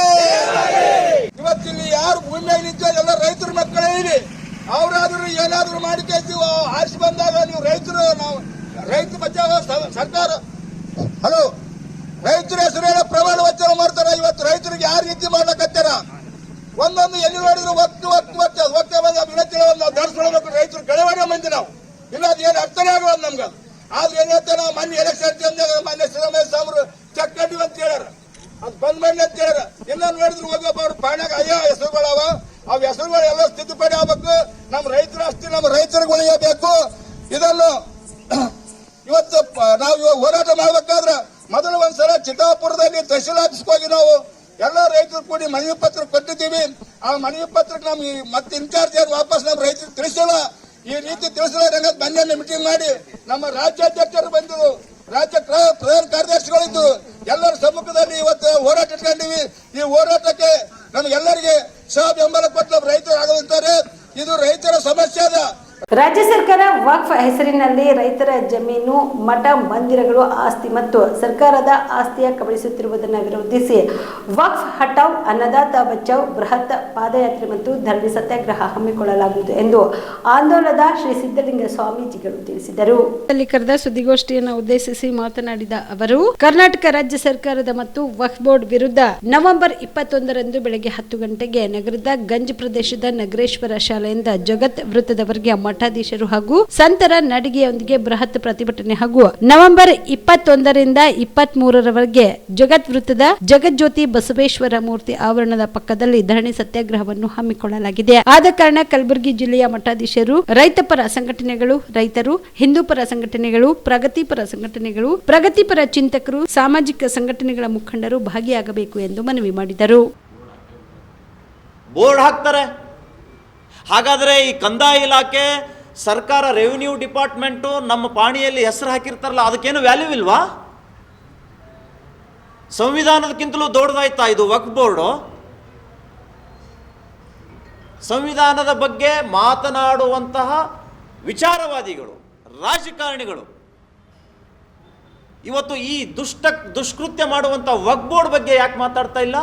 ಇವತ್ತಿಲ್ಲಿ ಯಾರು ಭೂಮಿಯಾಗ ನಿಂತ ಎಲ್ಲ ರೈತರ ಮಕ್ಕಳೇ ಇಲ್ಲಿ. ಅವರಾದ್ರೂ ಏನಾದ್ರು ಮಾಡಿ ಕೇಳ್ತೀವಿ. ಆರಿಸಿ ಬಂದಾಗ ನೀವು ರೈತರು, ನಾವು ರೈತ ಬಚಾವ ಸರ್ಕಾರ, ಹಲೋ, ರೈತರ ಹೆಸರೇನ ಪ್ರಮಾಣ ವಚನ ಮಾಡ್ತಾರ. ಇವತ್ತು ರೈತರಿಗೆ ಯಾರು ರೀತಿ ಮಾಡ್ಲಕತ್ತಾರ? ಒಂದೊಂದು ಎಲ್ಲಿ ನೋಡಿದ್ರು ಒತ್ತೆ ಬಂದ ವಿನಂತಿ ನಾವು ಧರಿಸ್ಕೊಳ್ಬೇಕು. ರೈತರು ಗೆಳೆವಾಡ ಮಂದಿ ನಾವು, ಇಲ್ಲ ಅದು ಏನು ಅರ್ಥನೇ ಆಗೋದು ನಮ್ಗೆ. ಆದ್ರೆ ಏನ್ ಹೇಳ್ತಾರೆ, ನಾವು ಮೊನ್ನೆ ಎಲೆಕ್ಷನ್ ಮಾನ್ಯ ಸಿದ್ದರಾಮಯ್ಯ ಸಾಹೇಬರು ಚೆಕ್ ಕಟ್ಟಿವಿ ಅಂತ ಹೇಳ್ಯಾರ. ಅದು ಬಂದ್ ಮಾಡಿ ಅಂತ ಹೇಳ್ಯಾರ. ಇನ್ನ ನೋಡಿದ್ರು ಹೋಗಪ್ಪ ಅವ್ರ ಪಾಣ್ಯಾಗ ಅಯ್ಯೋ ಹೆಸರುಗಳವ, ಅವ್ ಹೆಸರುಗಳು ಎಲ್ಲ ಸ್ಥಿತಿಪಡಿ ಆಗ್ಬೇಕು. ನಮ್ಮ ರೈತರ ಆಸ್ತಿ ನಮ್ಮ ರೈತರಿಗೆ ಉಳಿಯಬೇಕು. ಇದನ್ನು ಇವತ್ತು ನಾವು ಇವಾಗ ಹೋರಾಟ ಮಾಡ್ಬೇಕಾದ್ರೆ ಮೊದಲು ಒಂದ್ಸಲ ಚಿತ್ತಾಪುರದಲ್ಲಿ ತಹಶೀಲ್ ಆಫೀಸ್ಗೆ ಹೋಗಿ ನಾವು ಎಲ್ಲ ರೈತರು ಕೂಡಿ ಮನವಿ ಪತ್ರ ಕೊಟ್ಟಿದ್ದೀವಿ. ಆ ಮನವಿ ಪತ್ರಕ್ಕೆ ನಮ್ಗೆ ಮತ್ತೆ ಇನ್ಚಾರ್ಜ್ ವಾಪಸ್ ನಮ್ಮ ರೈತರಿಗೆ ತಿಳಿಸಿಲ್ಲ. ಈ ರೀತಿ ತಿಳಿಸಿಲ್ಲ ಮೊನ್ನೆ ಮೀಟಿಂಗ್ ಮಾಡಿ ನಮ್ಮ ರಾಜ್ಯಾಧ್ಯಕ್ಷರು ಬಂದರು, ರಾಜ್ಯ ಪ್ರಧಾನ ಕಾರ್ಯದರ್ಶಿಗಳಿದ್ದು ಎಲ್ಲರ ಸಮ್ಮುಖದಲ್ಲಿ ಇವತ್ತು ಹೋರಾಟ ಇಟ್ಕೊಂಡಿವಿ. ಈ ಹೋರಾಟಕ್ಕೆ ನಮ್ಗೆಲ್ಲರಿಗೆ ಸಹ ಬೆಂಬಲ ಕೊಟ್ಟು ನಮ್ಮ ರೈತರು ಆಗದಂತಾರೆ. ಇದು ರೈತರ ಸಮಸ್ಯೆ ಅದ. ರಾಜ್ಯ ಸರ್ಕಾರ ವಕ್ಫ್ ಹೆಸರಿನಲ್ಲಿ ರೈತರ ಜಮೀನು, ಮಠ ಮಂದಿರಗಳು ಆಸ್ತಿ ಮತ್ತು ಸರ್ಕಾರದ ಆಸ್ತಿಯ ಕಬಳಿಸುತ್ತಿರುವುದನ್ನು ವಿರೋಧಿಸಿ ವಕ್ಫ್ ಹಟಾವ್ ಅನ್ನದಾತ ಬಚಾವ್ ಬೃಹತ್ ಪಾದಯಾತ್ರೆ ಮತ್ತು ಧರಣಿ ಸತ್ಯಾಗ್ರಹ ಹಮ್ಮಿಕೊಳ್ಳಲಾಗುವುದು ಎಂದು ಆಂದೋಲನದ ಶ್ರೀ ಸಿದ್ದಲಿಂಗ ಸ್ವಾಮೀಜಿಗಳು ತಿಳಿಸಿದರು. ಅಲ್ಲಿ ಕರೆದ ಸುದ್ದಿಗೋಷ್ಠಿಯನ್ನು ಉದ್ದೇಶಿಸಿ ಮಾತನಾಡಿದ ಅವರು, ಕರ್ನಾಟಕ ರಾಜ್ಯ ಸರ್ಕಾರದ ಮತ್ತು ವಕ್ಫ್ ಬೋರ್ಡ್ ವಿರುದ್ಧ ನವೆಂಬರ್ 21ರಂದು ಬೆಳಗ್ಗೆ 10 ಗಂಟೆಗೆ ನಗರದ ಗಂಜ್ ಪ್ರದೇಶದ ನಗರೇಶ್ವರ ಶಾಲೆಯಿಂದ ಜಗತ್ ವೃತ್ತದವರೆಗೆ ಮಠಾಧೀಶರು ಹಾಗೂ ಸಂತರ ನಡಿಗೆಯೊಂದಿಗೆ ಬೃಹತ್ ಪ್ರತಿಭಟನೆ ಹಾಗೂ ನವೆಂಬರ್ 21ರಿಂದ 23ರವರೆಗೆ ಜಗತ್ ವೃತ್ತದ ಜಗಜ್ಯೋತಿ ಬಸವೇಶ್ವರ ಮೂರ್ತಿ ಆವರಣದ ಪಕ್ಕದಲ್ಲಿ ಧರಣಿ ಸತ್ಯಾಗ್ರಹವನ್ನು ಹಮ್ಮಿಕೊಳ್ಳಲಾಗಿದೆ. ಆದ ಕಾರಣ ಕಲಬುರಗಿ ಜಿಲ್ಲೆಯ ಮಠಾಧೀಶರು, ರೈತಪರ ಸಂಘಟನೆಗಳು, ರೈತರು, ಹಿಂದೂಪರ ಸಂಘಟನೆಗಳು, ಪ್ರಗತಿಪರ ಸಂಘಟನೆಗಳು, ಪ್ರಗತಿಪರ ಚಿಂತಕರು, ಸಾಮಾಜಿಕ ಸಂಘಟನೆಗಳ ಮುಖಂಡರು ಭಾಗಿಯಾಗಬೇಕು ಎಂದು ಮನವಿ ಮಾಡಿದರು. ಬೋರ್ಡ್ ಹಾಕ್ತಾರೆ. ಹಾಗಾದರೆ ಈ ಕಂದಾಯ ಇಲಾಖೆ, ಸರ್ಕಾರ, ರೆವಿನ್ಯೂ ಡಿಪಾರ್ಟ್ಮೆಂಟು ನಮ್ಮ ಪಾಣಿಯಲ್ಲಿ ಹೆಸರು ಹಾಕಿರ್ತಾರಲ್ಲ, ಅದಕ್ಕೇನು ವ್ಯಾಲ್ಯೂ ಇಲ್ವಾ? ಸಂವಿಧಾನದಕ್ಕಿಂತಲೂ ದೊಡ್ಡದಾಯ್ತಾ ಇದು ವಕ್ಫ್ ಬೋರ್ಡು? ಸಂವಿಧಾನದ ಬಗ್ಗೆ ಮಾತನಾಡುವಂತಹ ವಿಚಾರವಾದಿಗಳು, ರಾಜಕಾರಣಿಗಳು ಇವತ್ತು ಈ ದುಷ್ಕೃತ್ಯ ಮಾಡುವಂಥ ವಕ್ಫ್ ಬೋರ್ಡ್ ಬಗ್ಗೆ ಯಾಕೆ ಮಾತಾಡ್ತಾ ಇಲ್ಲ?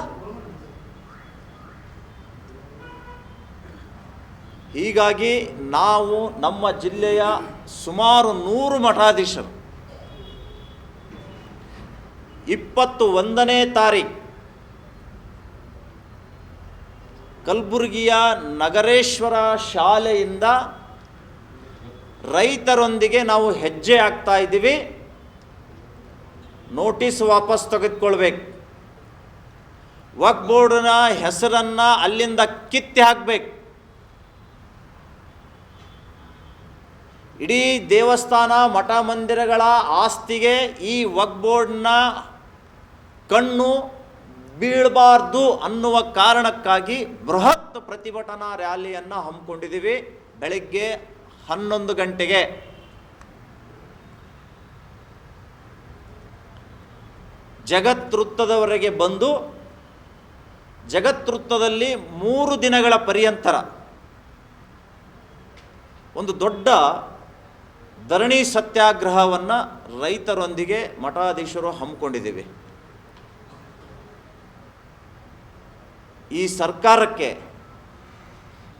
ಹೀಗಾಗಿ ನಾವು ನಮ್ಮ ಜಿಲ್ಲೆಯ ಸುಮಾರು 100 ಮಠಾಧೀಶರು 21ನೇ ತಾರೀಕು ಕಲಬುರಗಿಯ ನಗರೇಶ್ವರ ಶಾಲೆಯಿಂದ ರೈತರೊಂದಿಗೆ ನಾವು ಹೆಜ್ಜೆ ಹಾಕ್ತಾ ಇದ್ದೀವಿ. ನೋಟಿಸ್ ವಾಪಸ್ ತೆಗೆದುಕೊಳ್ಬೇಕು. ವಕ್ಫ್ ಬೋರ್ಡ್ನ ಹೆಸರನ್ನು ಅಲ್ಲಿಂದ ಕಿತ್ತಿ ಹಾಕಬೇಕು. ಇಡೀ ದೇವಸ್ಥಾನ, ಮಠ ಮಂದಿರಗಳ ಆಸ್ತಿಗೆ ಈ ವಕ್ಫ್ ಬೋರ್ಡ್ನ ಕಣ್ಣು ಬೀಳಬಾರ್ದು ಅನ್ನುವ ಕಾರಣಕ್ಕಾಗಿ ಬೃಹತ್ ಪ್ರತಿಭಟನಾ ರ್ಯಾಲಿಯನ್ನು ಹಮ್ಮಿಕೊಂಡಿದ್ದೀವಿ. ಬೆಳಗ್ಗೆ 11 ಗಂಟೆಗೆ ಜಗತ್ ವೃತ್ತದವರೆಗೆ ಬಂದು ಜಗತ್ ವೃತ್ತದಲ್ಲಿ 3 ದಿನಗಳ ಪರ್ಯಂತರ ಒಂದು ದೊಡ್ಡ ಧರಣಿ ಸತ್ಯಾಗ್ರಹವನ್ನು ರೈತರೊಂದಿಗೆ ಮಠಾಧೀಶರು ಹಮ್ಮಿಕೊಂಡಿದ್ದೀವಿ. ಈ ಸರ್ಕಾರಕ್ಕೆ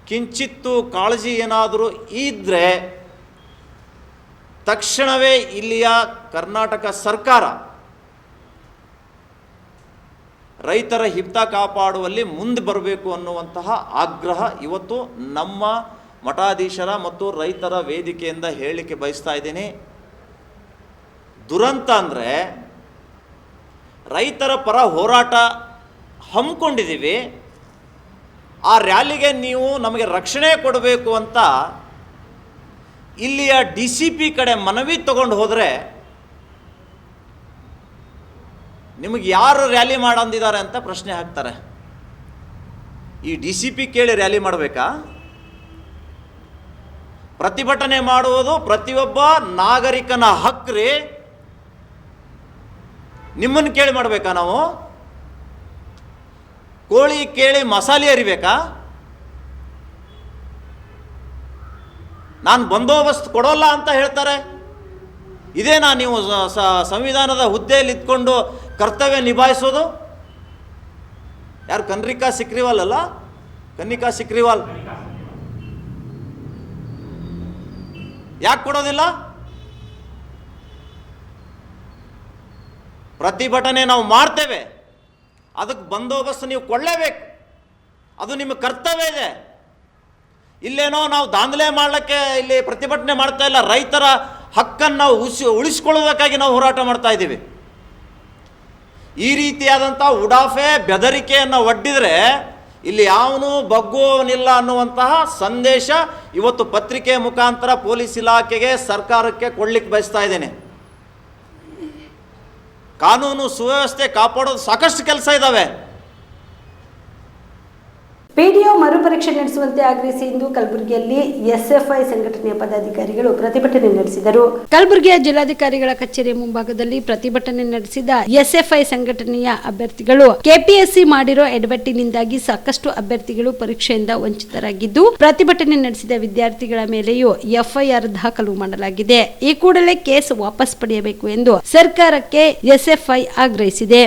ಕಿಂಚಿತ್ತು ಕಾಳಜಿ ಏನಾದರೂ ಇದ್ದರೆ ತಕ್ಷಣವೇ ಇಲ್ಲಿಯ ಕರ್ನಾಟಕ ಸರ್ಕಾರ ರೈತರ ಹಿತ ಕಾಪಾಡುವಲ್ಲಿ ಮುಂದೆ ಬರಬೇಕು ಅನ್ನುವಂತಹ ಆಗ್ರಹ ಇವತ್ತು ನಮ್ಮ ಮಠಾಧೀಶರ ಮತ್ತು ರೈತರ ವೇದಿಕೆಯಿಂದ ಹೇಳಲಿಕ್ಕೆ ಬಯಸ್ತಾ ಇದ್ದೀನಿ. ದುರಂತ ಅಂದರೆ ರೈತರ ಪರ ಹೋರಾಟ ಹಮ್ಮಿಕೊಂಡಿದ್ದೀವಿ. ಆ ರ್ಯಾಲಿಗೆ ನೀವು ನಮಗೆ ರಕ್ಷಣೆ ಕೊಡಬೇಕು ಅಂತ ಇಲ್ಲಿಯ DCP ಕಡೆ ಮನವಿ ತಗೊಂಡು ಹೋದರೆ ನಿಮಗೆ ಯಾರು ರ್ಯಾಲಿ ಮಾಡಂದಿದ್ದಾರೆ ಅಂತ ಪ್ರಶ್ನೆ ಹಾಕ್ತಾರೆ. ಈ DCP ಕೇಳಿ ರ್ಯಾಲಿ ಮಾಡಬೇಕಾ? ಪ್ರತಿಭಟನೆ ಮಾಡುವುದು ಪ್ರತಿಯೊಬ್ಬ ನಾಗರಿಕನ ಹಕ್ಕ್ರಿ. ನಿಮ್ಮನ್ನು ಕೇಳಿ ಮಾಡಬೇಕಾ? ನಾವು ಕೋಳಿ ಕೇಳಿ ಮಸಾಲೆ ಅರಿಬೇಕಾ? ನಾನು ಬಂದೋಬಸ್ತ್ ಕೊಡೋಲ್ಲ ಅಂತ ಹೇಳ್ತಾರೆ. ಇದೇನಾ ನೀವು ಸಂವಿಧಾನದ ಹುದ್ದೆಯಲ್ಲಿ ಇದ್ಕೊಂಡು ಕರ್ತವ್ಯ ನಿಭಾಯಿಸೋದು? ಯಾರು ಕನ್ನಿಕಾ ಸಿಕ್ರಿವಾಲ್ ಅಲ್ಲ, ಕನ್ನಿಕಾ ಸಿಕ್ರಿವಾಲ್ ಯಾಕೆ ಕೊಡೋದಿಲ್ಲ? ಪ್ರತಿಭಟನೆ ನಾವು ಮಾಡ್ತೇವೆ, ಅದಕ್ಕೆ ಬಂದೋಬಸ್ತ್ ನೀವು ಕೊಡಲೇಬೇಕು. ಅದು ನಿಮ್ಮ ಕರ್ತವ್ಯ ಇದೆ. ಇಲ್ಲೇನೋ ನಾವು ದಾಂಧಲೆ ಮಾಡಲಿಕ್ಕೆ ಇಲ್ಲಿ ಪ್ರತಿಭಟನೆ ಮಾಡ್ತಾ ಇಲ್ಲ. ರೈತರ ಹಕ್ಕನ್ನು ನಾವು ಉಳಿಸ್ಕೊಳ್ಳೋದಕ್ಕಾಗಿ ನಾವು ಹೋರಾಟ ಮಾಡ್ತಾ ಇದ್ದೀವಿ. ಈ ರೀತಿಯಾದಂಥ ಉಡಾಫೆ ಬೆದರಿಕೆಯನ್ನು ಒಡ್ಡಿದರೆ ಇಲ್ಲಿ ಯಾವನೂ ಬಗ್ಗುವವನಿಲ್ಲ ಅನ್ನುವಂತಹ ಸಂದೇಶ ಇವತ್ತು ಪತ್ರಿಕೆ ಮುಖಾಂತರ ಪೊಲೀಸ್ ಇಲಾಖೆಗೆ ಸರ್ಕಾರಕ್ಕೆ ಕೊಡ್ಲಿಕ್ಕೆ ಬಯಸ್ತಾ ಇದ್ದೇನೆ. ಕಾನೂನು ಸುವ್ಯವಸ್ಥೆ ಕಾಪಾಡೋದು ಸಾಕಷ್ಟು ಕೆಲಸ ಇದ್ದಾವೆ. ಪಿಡಿಒ ಮರುಪರೀಕ್ಷೆ ನಡೆಸುವಂತೆ ಆಗ್ರಹಿಸಿ ಇಂದು ಕಲಬುರಗಿಯಲ್ಲಿ ಎಸ್ಎಫ್ಐ ಸಂಘಟನೆಯ ಪದಾಧಿಕಾರಿಗಳು ಪ್ರತಿಭಟನೆ ನಡೆಸಿದರು. ಕಲಬುರಗಿಯ ಜಿಲ್ಲಾಧಿಕಾರಿಗಳ ಕಚೇರಿಯ ಮುಂಭಾಗದಲ್ಲಿ ಪ್ರತಿಭಟನೆ ನಡೆಸಿದ ಎಸ್ಎಫ್ಐ ಸಂಘಟನೆಯ ಅಭ್ಯರ್ಥಿಗಳು ಕೆಪಿಎಸ್ಸಿ ಮಾಡಿರೋ ಎಡವಟ್ಟಿನಿಂದಾಗಿ ಸಾಕಷ್ಟು ಅಭ್ಯರ್ಥಿಗಳು ಪರೀಕ್ಷೆಯಿಂದ ವಂಚಿತರಾಗಿದ್ದು, ಪ್ರತಿಭಟನೆ ನಡೆಸಿದ ವಿದ್ಯಾರ್ಥಿಗಳ ಮೇಲೆಯೂ ಎಫ್ಐಆರ್ ದಾಖಲು ಮಾಡಲಾಗಿದೆ. ಈ ಕೂಡಲೇ ಕೇಸ್ ವಾಪಸ್ ಪಡೆಯಬೇಕು ಎಂದು ಸರ್ಕಾರಕ್ಕೆ ಎಸ್ಎಫ್ಐ ಆಗ್ರಹಿಸಿದೆ.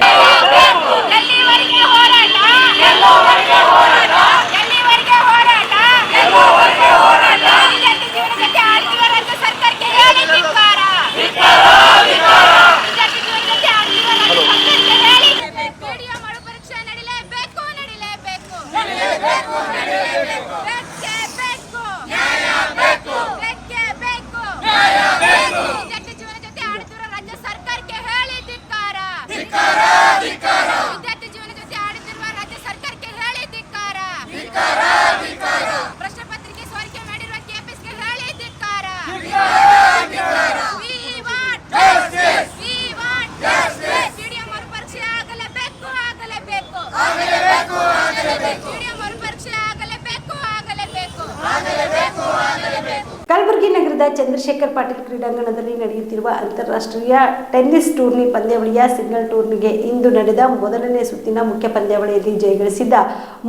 ಕಲಬುರಗಿ ನಗರದ ಚಂದ್ರಶೇಖರ್ ಪಾಟೀಲ್ ಕ್ರೀಡಾಂಗಣದಲ್ಲಿ ನಡೆಯುತ್ತಿರುವ ಅಂತಾರಾಷ್ಟ್ರೀಯ ಟೆನ್ನಿಸ್ ಟೂರ್ನಿ ಪಂದ್ಯಾವಳಿಯ ಸಿಂಗಲ್ ಟೂರ್ನಿಗೆ ಇಂದು ನಡೆದ ಮೊದಲನೇ ಸುತ್ತಿನ ಮುಖ್ಯ ಪಂದ್ಯಾವಳಿಯಲ್ಲಿ ಜಯಗಳಿಸಿದ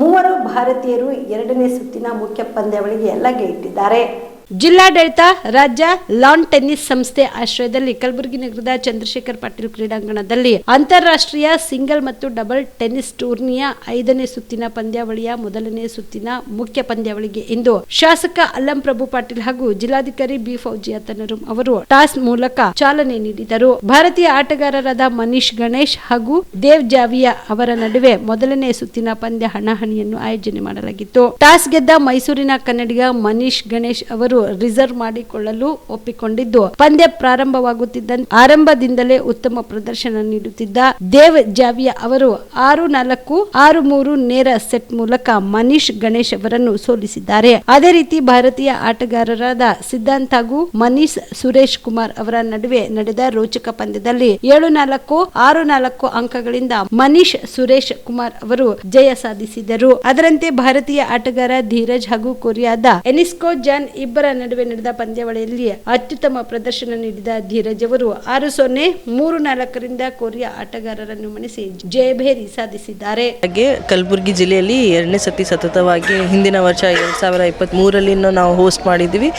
3 ಭಾರತೀಯರು ಎರಡನೇ ಸುತ್ತಿನ ಮುಖ್ಯ ಪಂದ್ಯಾವಳಿಗೆ ಲಗ್ಗೆ ಇಟ್ಟಿದ್ದಾರೆ. ಜಿಲ್ಲಾಡಳಿತ ರಾಜ್ಯ ಲಾನ್ ಟೆನ್ನಿಸ್ ಸಂಸ್ಥೆ ಆಶ್ರಯದಲ್ಲಿ ಕಲಬುರಗಿ ನಗರದ ಚಂದ್ರಶೇಖರ್ ಪಾಟೀಲ್ ಕ್ರೀಡಾಂಗಣದಲ್ಲಿ ಅಂತಾರಾಷ್ಟ್ರೀಯ ಸಿಂಗಲ್ ಮತ್ತು ಡಬಲ್ ಟೆನ್ನಿಸ್ ಟೂರ್ನಿಯ 5ನೇ ಸುತ್ತಿನ ಪಂದ್ಯಾವಳಿಯ ಮೊದಲನೇ ಸುತ್ತಿನ ಮುಖ್ಯ ಪಂದ್ಯಾವಳಿಗೆ ಇಂದು ಶಾಸಕ ಅಲ್ಲಂ ಪ್ರಭು ಪಾಟೀಲ್ ಹಾಗೂ ಜಿಲ್ಲಾಧಿಕಾರಿ ಬಿ ಫೌಜಿಯಾ ತನರುಂ ಅವರು ಟಾಸ್ ಮೂಲಕ ಚಾಲನೆ ನೀಡಿದರು. ಭಾರತೀಯ ಆಟಗಾರರಾದ ಮನೀಶ್ ಗಣೇಶ್ ಹಾಗೂ ದೇವ್ ಜಾವಿಯಾ ಅವರ ನಡುವೆ ಮೊದಲನೇ ಸುತ್ತಿನ ಪಂದ್ಯ ಹಣಾಹಣಿಯನ್ನು ಆಯೋಜನೆ ಮಾಡಲಾಗಿತ್ತು. ಟಾಸ್ ಗೆದ್ದ ಮೈಸೂರಿನ ಕನ್ನಡಿಗ ಮನೀಶ್ ಗಣೇಶ್ ಅವರು ರಿಸರ್ವ್ ಮಾಡಿಕೊಳ್ಳಲು ಒಪ್ಪಿಕೊಂಡಿದ್ದು, ಪಂದ್ಯ ಪ್ರಾರಂಭವಾಗುತ್ತಿದ್ದಂತೆ ಆರಂಭದಿಂದಲೇ ಉತ್ತಮ ಪ್ರದರ್ಶನ ನೀಡುತ್ತಿದ್ದ ದೇವ್ ಜಾವಿಯಾ ಅವರು 6-4, 6-3 ನೇರ ಸೆಟ್ ಮೂಲಕ ಮನೀಶ್ ಗಣೇಶ್ ಅವರನ್ನು ಸೋಲಿಸಿದ್ದಾರೆ. ಅದೇ ರೀತಿ ಭಾರತೀಯ ಆಟಗಾರರಾದ ಸಿದ್ಧಾಂತ್ ಹಾಗೂ ಮನೀಶ್ ಸುರೇಶ್ ಕುಮಾರ್ ಅವರ ನಡುವೆ ನಡೆದ ರೋಚಕ ಪಂದ್ಯದಲ್ಲಿ 7-4, 6-4 ಅಂಕಗಳಿಂದ ಮನೀಶ್ ಸುರೇಶ್ ಕುಮಾರ್ ಅವರು ಜಯ ಸಾಧಿಸಿದರು. ಅದರಂತೆ ಭಾರತೀಯ ಆಟಗಾರ ಧೀರಜ್ ಹಾಗೂ ಕೊರಿಯಾದ ಎನಿಸ್ಕೋ ಜಾನ್ ಇಬ್ಬರ ನಡುವೆ ನಡೆದ ಪಂದ್ಯಾವಳಿಯಲ್ಲಿ ಅತ್ಯುತ್ತಮ ಪ್ರದರ್ಶನ ನೀಡಿದ ಧೀರಜ್ ಅವರು 6-0, 3-4 ಕೊರಿಯಾ ಆಟಗಾರರನ್ನು ಮಣಿಸಿ ಜಯಭೇರಿ ಸಾಧಿಸಿದ್ದಾರೆ. ಕಲಬುರಗಿ ಜಿಲ್ಲೆಯಲ್ಲಿ 2ನೇ ಸತಿ ಸತತವಾಗಿ ಹಿಂದಿನ ವರ್ಷ 2023ರಲ್ಲಿ ನಾವು ಹೋಸ್ಟ್ ಮಾಡಿದ್ದೀವಿ.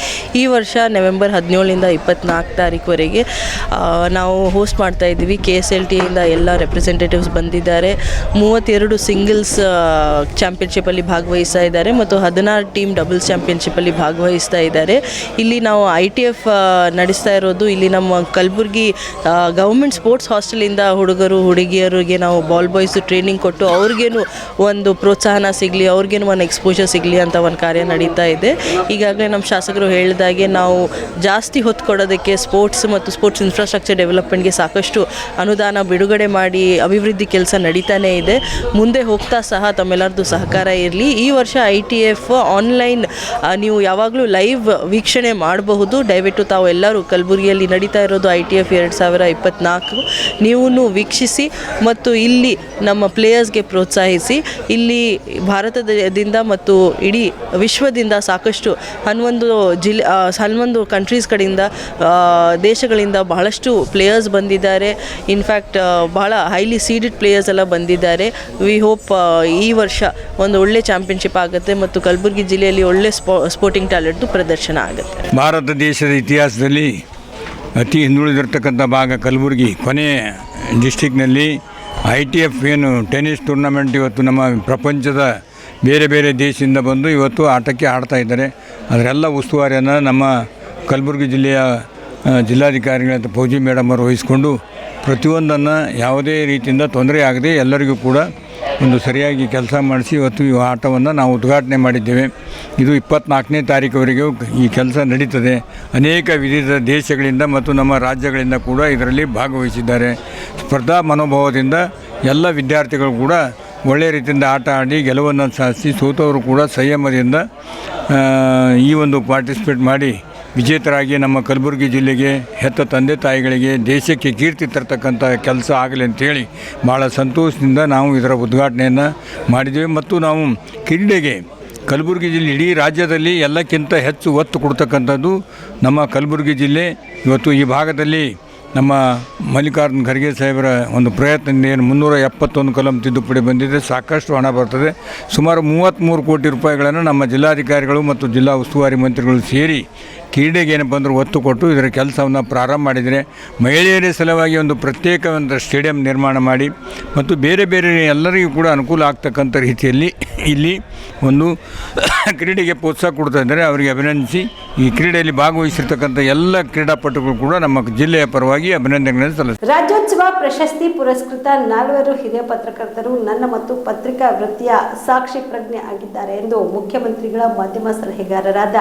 ಈ ವರ್ಷ ನವೆಂಬರ್ 17ರಿಂದ 24 ತಾರೀಕುವರೆಗೆ ನಾವು ಹೋಸ್ಟ್ ಮಾಡ್ತಾ ಇದ್ದೀವಿ. KSLTಯಿಂದ ಎಲ್ಲ ರೆಪ್ರೆಸೆಂಟೇಟಿವ್ಸ್ ಬಂದಿದ್ದಾರೆ. 32 ಸಿಂಗಲ್ಸ್ ಚಾಂಪಿಯನ್ಶಿಪ್ಪಲ್ಲಿ ಭಾಗವಹಿಸ್ತಾ ಇದ್ದಾರೆ ಮತ್ತು 16 ಟೀಮ್ ಡಬಲ್ಸ್ ಚಾಂಪಿಯನ್ಶಿಪ್ಪಲ್ಲಿ ಭಾಗವಹಿಸ್ತಾ ಇದ್ದಾರೆ. ಇಲ್ಲಿ ನಾವು ITF ನಡೆಸ್ತಾ ಇರೋದು ಇಲ್ಲಿ ನಮ್ಮ ಕಲಬುರಗಿ ಗೌರ್ಮೆಂಟ್ ಸ್ಪೋರ್ಟ್ಸ್ ಹಾಸ್ಟೆಲಿಂದ ಹುಡುಗರು ಹುಡುಗಿಯರಿಗೆ ನಾವು ಬಾಲ್ ಬಾಯ್ಸು ಟ್ರೈನಿಂಗ್ ಕೊಟ್ಟು ಅವ್ರಿಗೇನು ಒಂದು ಪ್ರೋತ್ಸಾಹನ ಸಿಗಲಿ, ಅವ್ರಿಗೇನು ಒಂದು ಎಕ್ಸ್ಪೋಜರ್ ಸಿಗಲಿ ಅಂತ ಒಂದು ಕಾರ್ಯ ನಡೀತಾ ಇದೆ. ಈಗಾಗಲೇ ನಮ್ಮ ಶಾಸಕರು ಹೇಳಿದಾಗೆ ನಾವು ಜಾಸ್ತಿ ಹೊತ್ತು ಕೊಡೋದಕ್ಕೆ ಸ್ಪೋರ್ಟ್ಸ್ ಮತ್ತು ಸ್ಪೋರ್ಟ್ಸ್ ಇನ್ಫ್ರಾಸ್ಟ್ರಕ್ಚರ್ ಡೆವಲಪ್ಮೆಂಟ್ಗೆ ಸಾಕಷ್ಟು ಅನುದಾನ ಬಿಡುಗಡೆ ಮಾಡಿ ಅಭಿವೃದ್ಧಿ ಕೆಲಸ ನಡೀತಾನೇ ಇದೆ. ಮುಂದೆ ಹೋಗ್ತಾ ಸಹ ತಮ್ಮೆಲ್ಲರದ್ದು ಸಹಕಾರ ಇರಲಿ. ಈ ವರ್ಷ ITF ಆನ್ಲೈನ್ ನೀವು ಯಾವಾಗಲೂ ಲೈವ್ ವೀಕ್ಷಣೆ ಮಾಡಬಹುದು. ದಯವಿಟ್ಟು ತಾವು ಎಲ್ಲರೂ ಕಲಬುರಗಿಯಲ್ಲಿ ನಡೀತಾ ಇರೋದು ITF 2024 ನೀವು ವೀಕ್ಷಿಸಿ ಮತ್ತು ಇಲ್ಲಿ ನಮ್ಮ ಪ್ಲೇಯರ್ಸ್ಗೆ ಪ್ರೋತ್ಸಾಹಿಸಿ. ಇಲ್ಲಿ ಭಾರತದಿಂದ ಮತ್ತು ಇಡೀ ವಿಶ್ವದಿಂದ ಸಾಕಷ್ಟು 11 ಕಂಟ್ರೀಸ್ ಕಡೆಯಿಂದ ದೇಶಗಳಿಂದ ಬಹಳಷ್ಟು ಪ್ಲೇಯರ್ಸ್ ಬಂದಿದ್ದಾರೆ. ಇನ್ಫ್ಯಾಕ್ಟ್ ಬಹಳ ಹೈಲಿ ಸೀಡೆಡ್ ಪ್ಲೇಯರ್ಸ್ ಎಲ್ಲ ಬಂದಿದ್ದಾರೆ. ವಿ ಹೋಪ್ ಈ ವರ್ಷ ಒಂದು ಒಳ್ಳೆ ಚಾಂಪಿಯನ್ಶಿಪ್ ಆಗುತ್ತೆ ಮತ್ತು ಕಲಬುರಗಿ ಜಿಲ್ಲೆಯಲ್ಲಿ ಒಳ್ಳೆ ಸ್ಪೋರ್ಟಿಂಗ್ ಟ್ಯಾಲೆಂಟ್ದು ಪ್ರದರ್ಶನ ಆಗುತ್ತೆ. ಭಾರತ ದೇಶದ ಇತಿಹಾಸದಲ್ಲಿ ಅತಿ ಹಿಂದುಳಿದಿರ್ತಕ್ಕಂಥ ಭಾಗ ಕಲಬುರಗಿ. ಕೊನೆ ಡಿಸ್ಟಿಕ್ನಲ್ಲಿ ITF ಏನು ಟೆನ್ನಿಸ್ ಟೂರ್ನಮೆಂಟ್ ಇವತ್ತು ನಮ್ಮ ಪ್ರಪಂಚದ ಬೇರೆ ಬೇರೆ ದೇಶದಿಂದ ಬಂದು ಇವತ್ತು ಆಟಕ್ಕೆ ಆಡ್ತಾ ಇದ್ದಾರೆ. ಅದರೆಲ್ಲ ಉಸ್ತುವಾರಿಯನ್ನು ನಮ್ಮ ಕಲಬುರಗಿ ಜಿಲ್ಲೆಯ ಜಿಲ್ಲಾಧಿಕಾರಿಗಳಂತ ಫೌಜಿ ಮೇಡಮ್ ಅವರು ವಹಿಸ್ಕೊಂಡು ಪ್ರತಿಯೊಂದನ್ನು ಯಾವುದೇ ರೀತಿಯಿಂದ ತೊಂದರೆ ಆಗದೆ ಎಲ್ಲರಿಗೂ ಕೂಡ ಒಂದು ಸರಿಯಾಗಿ ಕೆಲಸ ಮಾಡಿಸಿ ಇವತ್ತು ಈ ಆಟವನ್ನು ನಾವು ಉದ್ಘಾಟನೆ ಮಾಡಿದ್ದೇವೆ. ಇದು 24ನೇ ತಾರೀಕುವರೆಗೂ ಈ ಕೆಲಸ ನಡೀತದೆ. ಅನೇಕ ವಿವಿಧ ದೇಶಗಳಿಂದ ಮತ್ತು ನಮ್ಮ ರಾಜ್ಯಗಳಿಂದ ಕೂಡ ಇದರಲ್ಲಿ ಭಾಗವಹಿಸಿದ್ದಾರೆ. ಸ್ಪರ್ಧಾ ಮನೋಭಾವದಿಂದ ಎಲ್ಲ ವಿದ್ಯಾರ್ಥಿಗಳು ಕೂಡ ಒಳ್ಳೆಯ ರೀತಿಯಿಂದ ಆಟ ಆಡಿ ಗೆಲುವನ್ನು ಸಾಧಿಸಿ ಸೋತವರು ಕೂಡ ಸಂಯಮದಿಂದ ಈ ಒಂದು ಪಾರ್ಟಿಸಿಪೇಟ್ ಮಾಡಿ ವಿಜೇತರಾಗಿ ನಮ್ಮ ಕಲಬುರಗಿ ಜಿಲ್ಲೆಗೆ ಹೆತ್ತ ತಂದೆ ತಾಯಿಗಳಿಗೆ ದೇಶಕ್ಕೆ ಕೀರ್ತಿ ತರ್ತಕ್ಕಂಥ ಕೆಲಸ ಆಗಲಿ ಅಂತೇಳಿ ಭಾಳ ಸಂತೋಷದಿಂದ ನಾವು ಇದರ ಉದ್ಘಾಟನೆಯನ್ನು ಮಾಡಿದ್ದೇವೆ. ಮತ್ತು ನಾವು ಕ್ರೀಡೆಗೆ ಕಲಬುರಗಿ ಜಿಲ್ಲೆ ಇಡೀ ರಾಜ್ಯದಲ್ಲಿ ಎಲ್ಲಕ್ಕಿಂತ ಹೆಚ್ಚು ಒತ್ತು ಕೊಡ್ತಕ್ಕಂಥದ್ದು ನಮ್ಮ ಕಲಬುರಗಿ ಜಿಲ್ಲೆ. ಇವತ್ತು ಈ ಭಾಗದಲ್ಲಿ ನಮ್ಮ ಮಲ್ಲಿಕಾರ್ಜುನ ಖರ್ಗೆ ಸಾಹೇಬರ ಒಂದು ಪ್ರಯತ್ನದಿಂದ ಏನು 371 ಕಲಂ ತಿದ್ದುಪಡಿ ಬಂದಿದೆ, ಸಾಕಷ್ಟು ಹಣ ಬರ್ತದೆ. ಸುಮಾರು 33 ಕೋಟಿ ರೂಪಾಯಿಗಳನ್ನು ನಮ್ಮ ಜಿಲ್ಲಾಧಿಕಾರಿಗಳು ಮತ್ತು ಜಿಲ್ಲಾ ಉಸ್ತುವಾರಿ ಮಂತ್ರಿಗಳು ಸೇರಿ ಕ್ರೀಡೆಗೆ ಏನಪ್ಪ ಅಂದ್ರೆ ಒತ್ತು ಕೊಟ್ಟು ಇದರ ಕೆಲಸವನ್ನು ಪ್ರಾರಂಭ ಮಾಡಿದರೆ ಮಹಿಳೆಯರ ಸಲುವಾಗಿ ಒಂದು ಪ್ರತ್ಯೇಕ ಒಂದು ಸ್ಟೇಡಿಯಂ ನಿರ್ಮಾಣ ಮಾಡಿ ಮತ್ತು ಬೇರೆ ಬೇರೆ ಎಲ್ಲರಿಗೂ ಕೂಡ ಅನುಕೂಲ ಆಗ್ತಕ್ಕಂಥ ರೀತಿಯಲ್ಲಿ ಇಲ್ಲಿ ಒಂದು ಕ್ರೀಡೆಗೆ ಪ್ರೋತ್ಸಾಹ ಕೊಡ್ತಾ ಇದ್ದಾರೆ. ಅವರಿಗೆ ಅಭಿನಂದಿಸಿ ಈ ಕ್ರೀಡೆಯಲ್ಲಿ ಭಾಗವಹಿಸಿರ್ತಕ್ಕಂಥ ಎಲ್ಲ ಕ್ರೀಡಾಪಟುಗಳು ಕೂಡ ನಮ್ಮ ಜಿಲ್ಲೆಯ ಪರವಾಗಿ ಅಭಿನಂದನೆಗಳನ್ನು ಸಲ್ಲಿಸ್ತಾರೆ. ರಾಜ್ಯೋತ್ಸವ ಪ್ರಶಸ್ತಿ ಪುರಸ್ಕೃತ 4 ಹಿರಿಯ ಪತ್ರಕರ್ತರು ನನ್ನ ಮತ್ತು ಪತ್ರಿಕಾ ವೃತ್ತಿಯ ಸಾಕ್ಷಿ ಪ್ರಜ್ಞೆ ಆಗಿದ್ದಾರೆ ಎಂದು ಮುಖ್ಯಮಂತ್ರಿಗಳ ಮಾಧ್ಯಮ ಸಲಹೆಗಾರರಾದ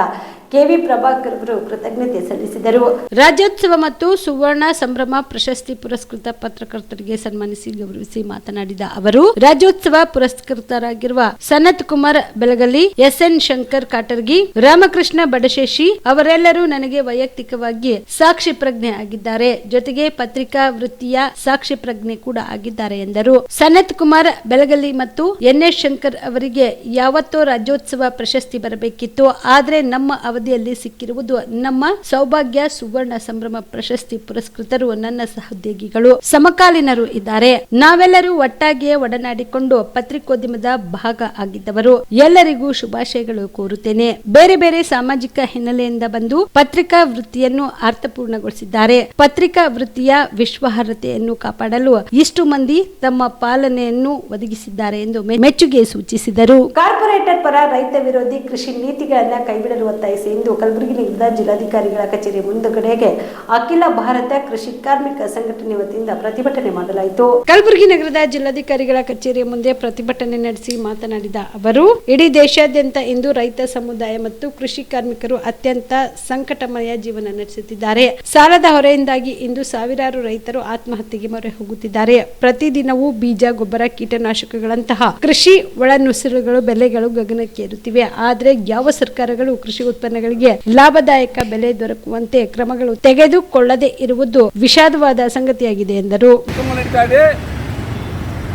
ಕೆವಿ ಪ್ರಭಾಕರ್ ಅವರು ಕೃತಜ್ಞತೆ ಸಲ್ಲಿಸಿದರು. ರಾಜ್ಯೋತ್ಸವ ಮತ್ತು ಸುವರ್ಣ ಸಂಭ್ರಮ ಪ್ರಶಸ್ತಿ ಪುರಸ್ಕೃತ ಪತ್ರಕರ್ತರಿಗೆ ಸನ್ಮಾನಿಸಿ ಗೌರವಿಸಿ ಮಾತನಾಡಿದ ಅವರು, ರಾಜ್ಯೋತ್ಸವ ಪುರಸ್ಕೃತರಾಗಿರುವ ಸನತ್ ಕುಮಾರ್ ಬೆಳಗಲಿ, ಎಸ್ಎನ್ ಶಂಕರ್ ಕಾಟರ್ಗಿ, ರಾಮಕೃಷ್ಣ ಬಡಶೇಷಿ ಅವರೆಲ್ಲರೂ ನನಗೆ ವೈಯಕ್ತಿಕವಾಗಿ ಸಾಕ್ಷಿ ಪ್ರಜ್ಞೆ ಆಗಿದ್ದಾರೆ. ಜೊತೆಗೆ ಪತ್ರಿಕಾ ವೃತ್ತಿಯ ಸಾಕ್ಷಿ ಪ್ರಜ್ಞೆ ಕೂಡ ಆಗಿದ್ದಾರೆ ಎಂದರು. ಸನತ್ ಕುಮಾರ್ ಬೆಳಗಲಿ ಮತ್ತು ಎನ್ಎಸ್ ಶಂಕರ್ ಅವರಿಗೆ ಯಾವತ್ತೋ ರಾಜ್ಯೋತ್ಸವ ಪ್ರಶಸ್ತಿ ಬರಬೇಕಿತ್ತು. ಆದರೆ ನಮ್ಮ ಅವಧಿಯಲ್ಲಿ ಸಿಕ್ಕಿರುವುದು ನಮ್ಮ ಸೌಭಾಗ್ಯ. ಸುವರ್ಣ ಸಂಭ್ರಮ ಪ್ರಶಸ್ತಿ ಪುರಸ್ಕೃತರು ನನ್ನ ಸಹೋದ್ಯೋಗಿಗಳು, ಸಮಕಾಲೀನರು ಇದ್ದಾರೆ. ನಾವೆಲ್ಲರೂ ಒಟ್ಟಾಗಿಯೇ ಒಡನಾಡಿಕೊಂಡು ಪತ್ರಿಕೋದ್ಯಮದ ಭಾಗ ಆಗಿದ್ದವರು. ಎಲ್ಲರಿಗೂ ಶುಭಾಶಯಗಳು ಕೋರುತ್ತೇನೆ. ಬೇರೆ ಬೇರೆ ಸಾಮಾಜಿಕ ಹಿನ್ನೆಲೆಯಿಂದ ಬಂದು ಪತ್ರಿಕಾ ವೃತ್ತಿಯನ್ನು ಅರ್ಥಪೂರ್ಣಗೊಳಿಸಿದ್ದಾರೆ. ಪತ್ರಿಕಾ ವೃತ್ತಿಯ ವಿಶ್ವಾಸಾರ್ಹತೆಯನ್ನು ಕಾಪಾಡಲು ಇಷ್ಟು ಮಂದಿ ತಮ್ಮ ಪಾಲನೆಯನ್ನು ಒದಗಿಸಿದ್ದಾರೆ ಎಂದು ಮೆಚ್ಚುಗೆ ಸೂಚಿಸಿದರು. ಕಾರ್ಪೊರೇಟರ್ ಪರ ರೈತ ವಿರೋಧಿ ಕೃಷಿ ನೀತಿಗಳನ್ನು ಕೈಬಿಡಲು ಒತ್ತಾಯಿಸಿ ಇಂದು ಕಲಬುರಗಿ ನಗರದ ಜಿಲ್ಲಾಧಿಕಾರಿಗಳ ಕಚೇರಿ ಮುಂದುಗಡೆಗೆ ಅಖಿಲ ಭಾರತ ಕೃಷಿ ಕಾರ್ಮಿಕ ಸಂಘಟನೆ ವತಿಯಿಂದ ಪ್ರತಿಭಟನೆ ಮಾಡಲಾಯಿತು. ಕಲಬುರಗಿ ನಗರದ ಜಿಲ್ಲಾಧಿಕಾರಿಗಳ ಕಚೇರಿಯ ಮುಂದೆ ಪ್ರತಿಭಟನೆ ನಡೆಸಿ ಮಾತನಾಡಿದ ಅವರು, ಇಡೀ ದೇಶಾದ್ಯಂತ ಇಂದು ರೈತ ಸಮುದಾಯ ಮತ್ತು ಕೃಷಿ ಕಾರ್ಮಿಕರು ಅತ್ಯಂತ ಸಂಕಟಮಯ ಜೀವನ ನಡೆಸುತ್ತಿದ್ದಾರೆ. ಸಾಲದ ಹೊರೆಯಿಂದಾಗಿ ಇಂದು ಸಾವಿರಾರು ರೈತರು ಆತ್ಮಹತ್ಯೆಗೆ ಮೊರೆ ಹೋಗುತ್ತಿದ್ದಾರೆ. ಪ್ರತಿದಿನವೂ ಬೀಜ, ಗೊಬ್ಬರ, ಕೀಟನಾಶಕಗಳಂತಹ ಕೃಷಿ ಒಳನುಸುಳುಗಳು ಬೆಲೆಗಳು ಗಗನಕ್ಕೇರುತ್ತಿವೆ. ಆದರೆ ಯಾವ ಸರ್ಕಾರಗಳು ಕೃಷಿ ಉತ್ಪನ್ನಗಳಿಗೆ ಲಾಭದಾಯಕ ಬೆಲೆ ದೊರಕುವಂತೆ ಕ್ರಮಗಳು ತೆಗೆದುಕೊಳ್ಳದೆ ಇರುವುದು ವಿಷಾದವಾದ ಸಂಗತಿಯಾಗಿದೆ ಎಂದರು.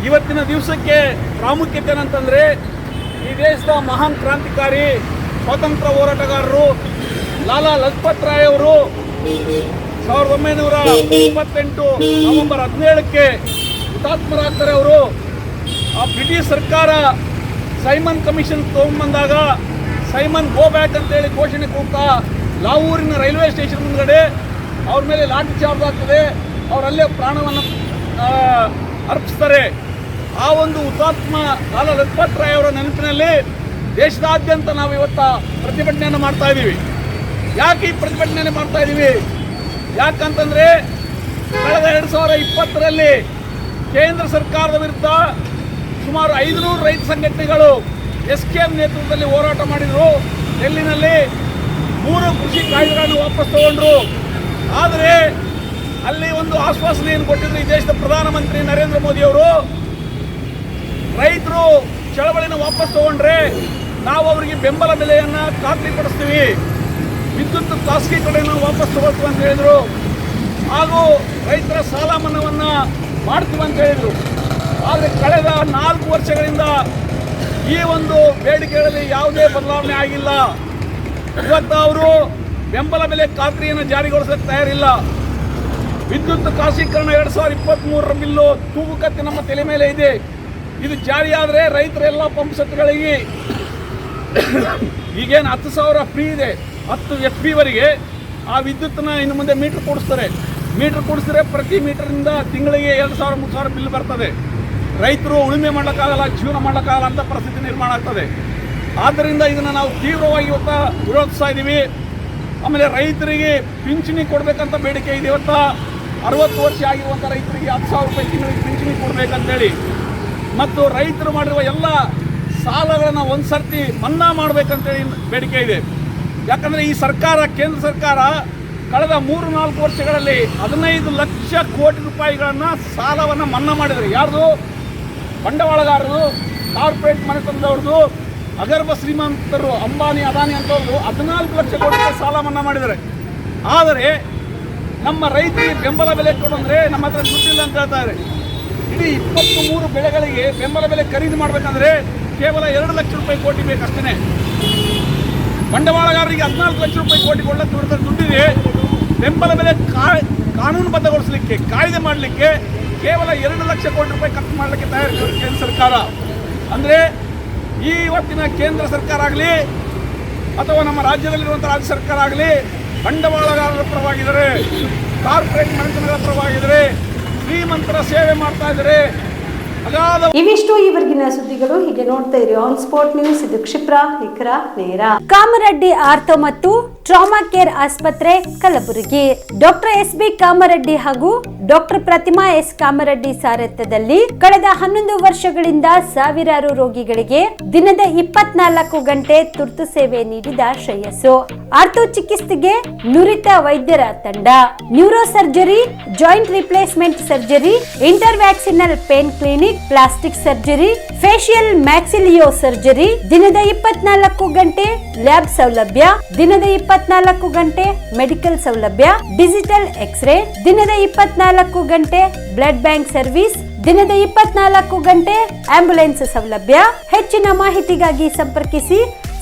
ಇವತ್ತಿನ ದಿವಸಕ್ಕೆ ಪ್ರಾಮುಖ್ಯತೆ ಏನಂತಂದ್ರೆ, ಈ ದೇಶದ ಮಹಾನ್ ಕ್ರಾಂತಿಕಾರಿ ಸ್ವಾತಂತ್ರ್ಯ ಹೋರಾಟಗಾರರು ಲಾಲಾ ಲಜಪತ್ ರಾಯ್ ಅವರು 1928 ನವೆಂಬರ್ 17ಕ್ಕೆ ಹುತಾತ್ಮರಾಗ್ತಾರೆ. ಅವರು ಆ ಬ್ರಿಟಿಷ್ ಸರ್ಕಾರ ಸೈಮನ್ ಕಮಿಷನ್ ತಗೊಂಡ್ಬಂದಾಗ ಸೈಮನ್ ಗೋ ಬ್ಯಾಕ್ ಅಂತೇಳಿ ಘೋಷಣೆ ಕೂಗ್ತಾ ಲಾವೂರಿನ ರೈಲ್ವೆ ಸ್ಟೇಷನ್ ಮುಂದ್ಗಡೆ ಅವ್ರ ಮೇಲೆ ಲಾಠಿ ಚಾರ್ಜ್ ಆಗ್ತದೆ. ಅವರಲ್ಲೇ ಪ್ರಾಣವನ್ನು ಅರ್ಪಿಸ್ತಾರೆ. ಆ ಒಂದು ಹುತಾತ್ಮ ಲಾಲಾ ಲಜಪತ್ ರಾಯ್ ಅವರ ನೆನಪಿನಲ್ಲಿ ದೇಶದಾದ್ಯಂತ ನಾವು ಇವತ್ತು ಪ್ರತಿಭಟನೆಯನ್ನು ಮಾಡ್ತಾ ಇದ್ದೀವಿ. ಯಾಕೆ ಈ ಪ್ರತಿಭಟನೆ ಮಾಡ್ತಾ ಇದ್ದೀವಿ? ಯಾಕಂತಂದರೆ ಕಳೆದ 2020ರಲ್ಲಿ ಕೇಂದ್ರ ಸರ್ಕಾರದ ವಿರುದ್ಧ ಸುಮಾರು 500 ರೈತ ಸಂಘಟನೆಗಳು SKM ನೇತೃತ್ವದಲ್ಲಿ ಹೋರಾಟ ಮಾಡಿದರು. ಡೆಲ್ಲಿನಲ್ಲಿ 3 ಕೃಷಿ ಕಾಯ್ದೆಗಳನ್ನು ವಾಪಸ್ ತಗೊಂಡ್ರು. ಆದರೆ ಅಲ್ಲಿ ಒಂದು ಆಶ್ವಾಸನೆಯನ್ನು ಕೊಟ್ಟಿದ್ರು ಈ ದೇಶದ ಪ್ರಧಾನಮಂತ್ರಿ ನರೇಂದ್ರ ಮೋದಿ ಅವರು, ರೈತರು ಚಳವಳಿನ ವಾಪಸ್ ತಗೊಂಡ್ರೆ ನಾವು ಅವರಿಗೆ ಬೆಂಬಲ ಬೆಲೆಯನ್ನು ಖಾತ್ರಿಪಡಿಸ್ತೀವಿ, ವಿದ್ಯುತ್ ಖಾಸಗೀಕರಣವನ್ನು ವಾಪಸ್ ತಗೊಳ್ತೀವಿ ಅಂತ ಹೇಳಿದರು. ಹಾಗೂ ರೈತರ ಸಾಲ ಮನ್ನಾವನ್ನು ಮಾಡ್ತೀವಿ ಅಂತ ಹೇಳಿದರು. ಆದರೆ ಕಳೆದ 4 ವರ್ಷಗಳಿಂದ ಈ ಒಂದು ಬೇಡಿಕೆಗಳಲ್ಲಿ ಯಾವುದೇ ಬದಲಾವಣೆ ಆಗಿಲ್ಲ. ಇವತ್ತು ಅವರು ಬೆಂಬಲ ಬೆಲೆ ಖಾತ್ರಿಯನ್ನು ಜಾರಿಗೊಳಿಸಕ್ಕೆ ತಯಾರಿಲ್ಲ. ವಿದ್ಯುತ್ ಖಾಸಗೀಕರಣ 2023ರ ಬಿಲ್ಲು ತೂಗುಕತ್ತಿ ನಮ್ಮ ತಲೆ ಮೇಲೆ ಇದೆ. ಇದು ಜಾರಿಯಾದರೆ ರೈತರೆಲ್ಲ ಪಂಪ್ ಸೆಟ್ಗಳಿಗೆ ಈಗೇನು 10,000 ಫ್ರೀ ಇದೆ, 10 FP-ವರೆಗೆ ಆ ವಿದ್ಯುತ್ತನ್ನ ಇನ್ನು ಮುಂದೆ ಮೀಟ್ರ್ ಕೊಡಿಸ್ತಾರೆ. ಮೀಟ್ರ್ ಕೊಡಿಸಿದ್ರೆ ಪ್ರತಿ ಮೀಟರ್ನಿಂದ ತಿಂಗಳಿಗೆ 2,000-3,000 ಬಿಲ್ ಬರ್ತದೆ. ರೈತರು ಉಳುಮೆ ಮಾಡೋಕ್ಕಾಗಲ್ಲ, ಜೀವನ ಮಾಡೋಕ್ಕಾಗಲ್ಲ ಅಂತ ಪರಿಸ್ಥಿತಿ ನಿರ್ಮಾಣ ಆಗ್ತದೆ. ಆದ್ದರಿಂದ ಇದನ್ನು ನಾವು ತೀವ್ರವಾಗಿ ಇವತ್ತು ವಿರೋಧಿಸ್ತಾ ಇದ್ದೀವಿ. ಆಮೇಲೆ ರೈತರಿಗೆ ಪಿಂಚಣಿ ಕೊಡಬೇಕಂತ ಬೇಡಿಕೆ ಇದೆ. ಇವತ್ತು 60 ವರ್ಷ ಆಗಿರುವಂಥ ರೈತರಿಗೆ 10,000 ರೂಪಾಯಿ ತಿಂಗಳಿಗೆ ಪಿಂಚಣಿ ಕೊಡಬೇಕಂತೇಳಿ, ಮತ್ತು ರೈತರು ಮಾಡಿರುವ ಎಲ್ಲ ಸಾಲಗಳನ್ನು ಒಂದು ಸರ್ತಿ ಮನ್ನಾ ಮಾಡಬೇಕಂತೇಳಿ ಬೇಡಿಕೆ ಇದೆ. ಯಾಕಂದರೆ ಈ ಸರ್ಕಾರ, ಕೇಂದ್ರ ಸರ್ಕಾರ ಕಳೆದ 3-4 ವರ್ಷಗಳಲ್ಲಿ 15 ಲಕ್ಷ ಕೋಟಿ ರೂಪಾಯಿಗಳನ್ನು ಸಾಲವನ್ನು ಮನ್ನಾ ಮಾಡಿದರೆ, ಯಾರ್ದು? ಬಂಡವಾಳಗಾರರು, ಕಾರ್ಪೊರೇಟ್ ಮನೆತನದವ್ರದ್ದು, ಅಗರ್ಭ ಶ್ರೀಮಂತರು, ಅಂಬಾನಿ ಅದಾನಿ ಅಂತವ್ರದ್ದು 14 ಲಕ್ಷ ಕೋಟಿ ಸಾಲ ಮನ್ನಾ ಮಾಡಿದ್ದಾರೆ. ಆದರೆ ನಮ್ಮ ರೈತರಿಗೆ ಬೆಂಬಲ ಬೆಲೆ ಕೊಡಂದ್ರೆ ನಮ್ಮ ಹತ್ರ ದುಡ್ಡಿಲ್ಲ ಅಂತ ಹೇಳ್ತಾರೆ. ಇಡೀ 23 ಬೆಳೆಗಳಿಗೆ ಬೆಂಬಲ ಬೆಲೆ ಖರೀದಿ ಮಾಡಬೇಕಂದ್ರೆ ಕೇವಲ 2 ಲಕ್ಷ ರೂಪಾಯಿ ಕೋಟಿ ಬೇಕಷ್ಟೇ. ಬಂಡವಾಳಗಾರರಿಗೆ 14 ಲಕ್ಷ ರೂಪಾಯಿ ಕೋಟಿ ಕೊಡಲಿಕ್ಕೆ ದುಡ್ಡಿದೆ. ಬೆಂಬಲ ಬೆಲೆ ಕಾನೂನುಬದ್ಧಗೊಳಿಸಲಿಕ್ಕೆ, ಕಾಯ್ದೆ ಮಾಡಲಿಕ್ಕೆ ಕೇವಲ 2 ಲಕ್ಷ ಕೋಟಿ ರೂಪಾಯಿ ಖರ್ಚು ಮಾಡಲಿಕ್ಕೆ ತಯಾರಿಸಿದೆ ಕೇಂದ್ರ ಸರ್ಕಾರ. ಅಂದರೆ ಈ ಇವತ್ತಿನ ಕೇಂದ್ರ ಸರ್ಕಾರ ಆಗಲಿ ಅಥವಾ ನಮ್ಮ ರಾಜ್ಯದಲ್ಲಿರುವಂಥ ರಾಜ್ಯ ಸರ್ಕಾರ ಆಗಲಿ ಬಂಡವಾಳಗಾರರ ಪರವಾಗಿದ್ದಾರೆ, ಕಾರ್ಪೊರೇಟ್ ಮನೆತನಗಳ ಪರವಾಗಿದ್ದಾರೆ, ಶ್ರೀಮಂತರ ಸೇವೆ ಮಾಡ್ತಾ ಇದ್ದಾರೆ. ಇವಿಷ್ಟು ಈವರೆಗಿನ ಸುದ್ದಿಗಳು. ಹೀಗೆ ನೋಡ್ತಾ ಇರಿ ಆನ್ ಸ್ಪಾಟ್ ನ್ಯೂಸ್. ಇದು ಕ್ಷಿಪ್ರ, ನಿಖರ, ನೇರ. ಕಾಮರೆಡ್ಡಿ ಆರ್ಥೋ ಮತ್ತು ಟ್ರಾಮಾ ಕೇರ್ ಆಸ್ಪತ್ರೆ, ಕಲಬುರಗಿ. ಡಾಕ್ಟರ್ SB ಕಾಮರೆಡ್ಡಿ ಹಾಗೂ ಡಾಕ್ಟರ್ ಪ್ರತಿಮಾ S ಕಾಮರೆಡ್ಡಿ ಸಾರಥ್ಯದಲ್ಲಿ ಕಳೆದ 11 ವರ್ಷಗಳಿಂದ ಸಾವಿರಾರು ರೋಗಿಗಳಿಗೆ ದಿನದ 24 ಗಂಟೆ ತುರ್ತು ಸೇವೆ ನೀಡಿದ ಶ್ರೇಯಸ್ಸು. ಆರ್ಥೋ ಚಿಕಿತ್ಸೆಗೆ ನುರಿತ ವೈದ್ಯರ ತಂಡ, neuro surgery, joint replacement surgery, interventional pain clinic, plastic surgery, facial maxillo surgery, ದಿನದ 24 ಗಂಟೆ ಲ್ಯಾಬ್ ಸೌಲಭ್ಯ, ದಿನದ 24 ಗಂಟೆ ಮೆಡಿಕಲ್ ಸೌಲಭ್ಯ, ಡಿಜಿಟಲ್ ಎಕ್ಸ್ರೇ, ದಿನದ 24 ಗಂಟೆ ಬ್ಲಡ್ ಬ್ಯಾಂಕ್ ಸರ್ವಿಸ್, ದಿನದ 24 ಗಂಟೆ ಆಂಬ್ಯುಲೆನ್ಸ್ ಸೌಲಭ್ಯ. ಹೆಚ್ಚಿನ ಮಾಹಿತಿಗಾಗಿ ಸಂಪರ್ಕಿಸಿ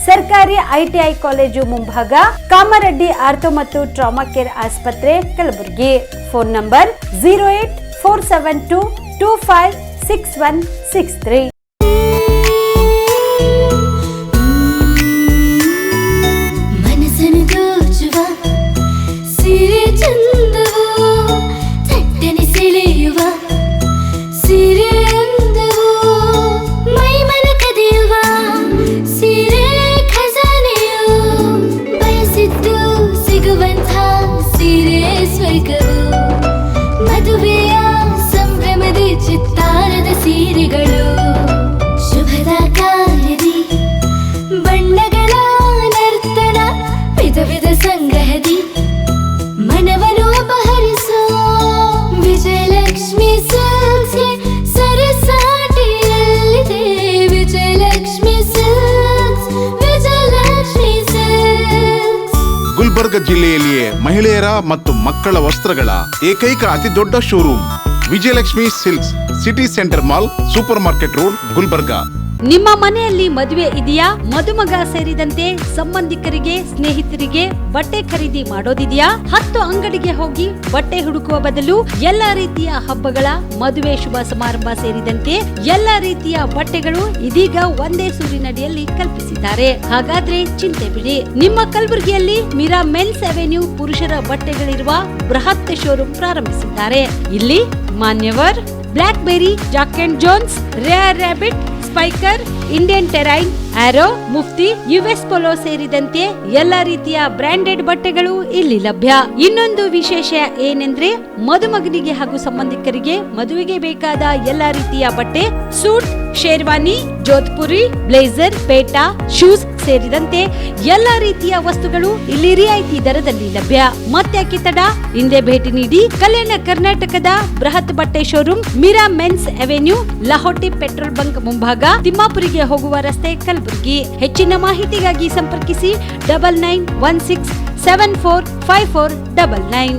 ಸರ್ಕಾರಿ ITI ಕಾಲೇಜು ಮುಂಭಾಗ, ಕಾಮರೆಡ್ಡಿ ಆರ್ಥೋ ಮತ್ತು ಟ್ರಾಮಾ ಕೇರ್ ಆಸ್ಪತ್ರೆ, ಕಲಬುರಗಿ. Phone number 08472256163. ಗುಲ್ಬರ್ಗ ಜಿಲ್ಲೆಯಲ್ಲಿಯೇ ಮಹಿಳೆಯರ ಮತ್ತು ಮಕ್ಕಳ ವಸ್ತ್ರಗಳ ಏಕೈಕ ಅತಿ ದೊಡ್ಡ showroom Vijayalakshmi silks, city centre mall, super market road, Gulbarga. ನಿಮ್ಮ ಮನೆಯಲ್ಲಿ ಮದುವೆ ಇದೆಯಾ? ಮದುಮಗ ಸೇರಿದಂತೆ ಸಂಬಂಧಿಕರಿಗೆ, ಸ್ನೇಹಿತರಿಗೆ ಬಟ್ಟೆ ಖರೀದಿ ಮಾಡೋದಿದೆಯಾ? 10 ಅಂಗಡಿಗೆ ಹೋಗಿ ಬಟ್ಟೆ ಹುಡುಕುವ ಬದಲು ಎಲ್ಲಾ ರೀತಿಯ ಹಬ್ಬಗಳ, ಮದುವೆ, ಶುಭ ಸಮಾರಂಭ ಸೇರಿದಂತೆ ಎಲ್ಲಾ ರೀತಿಯ ಬಟ್ಟೆಗಳು ಇದೀಗ ಒಂದೇ ಸೂರಿನಡಿಯಲ್ಲಿ ಕಲ್ಪಿಸಿದ್ದಾರೆ. ಹಾಗಾದ್ರೆ ಚಿಂತೆ ಬಿಡಿ. ನಿಮ್ಮ ಕಲಬುರಗಿಯಲ್ಲಿ ಮೀರಾ ಮೆನ್ಸ್ ಅವೆನ್ಯೂ ಪುರುಷರ ಬಟ್ಟೆಗಳಿರುವ ಬೃಹತ್ ಶೋರೂಮ್ ಪ್ರಾರಂಭಿಸಿದ್ದಾರೆ. ಇಲ್ಲಿ Manyavar, Blackberrys, Jack and Jones, Rare Rabbit, Spykar, Indian Terrain, Arrow, Mufti, US Polo ಸೇರಿದಂತೆ ಎಲ್ಲಾ ರೀತಿಯ ಬ್ರಾಂಡೆಡ್ ಬಟ್ಟೆಗಳು ಇಲ್ಲಿ ಲಭ್ಯ. ಇನ್ನೊಂದು ವಿಶೇಷ ಏನೆಂದ್ರೆ ಮದುಮಗನಿಗೆ ಹಾಗೂ ಸಂಬಂಧಿಕರಿಗೆ ಮದುವೆಗೆ ಬೇಕಾದ ಎಲ್ಲಾ ರೀತಿಯ ಬಟ್ಟೆ, ಸೂಟ್, ಶೇರ್ವಾನಿ, ಜೋಧ್ಪುರಿ, ಬ್ಲೇಸರ್, ಪೇಟಾ, ಶೂಸ್ ಸೇರಿದಂತೆ ಎಲ್ಲಾ ರೀತಿಯ ವಸ್ತುಗಳು ಇಲ್ಲಿ ರಿಯಾಯಿತಿ ದರದಲ್ಲಿ ಲಭ್ಯ. ಮತ್ತ್ಯಾಕೆ ತಡ? ಹಿಂದೆ ಭೇಟಿ ನೀಡಿ. ಕಲ್ಯಾಣ ಕರ್ನಾಟಕದ ಬೃಹತ್ ಬಟ್ಟೆ showroom Meera men's avenue, Lahoti petrol bunk ಮುಂಭಾಗ, ತಿಮ್ಮಾಪುರಿಗೆ ಹೋಗುವ ರಸ್ತೆ, ಕಲಬುರಗಿ. ಹೆಚ್ಚಿನ ಮಾಹಿತಿಗಾಗಿ ಸಂಪರ್ಕಿಸಿ 9916745499.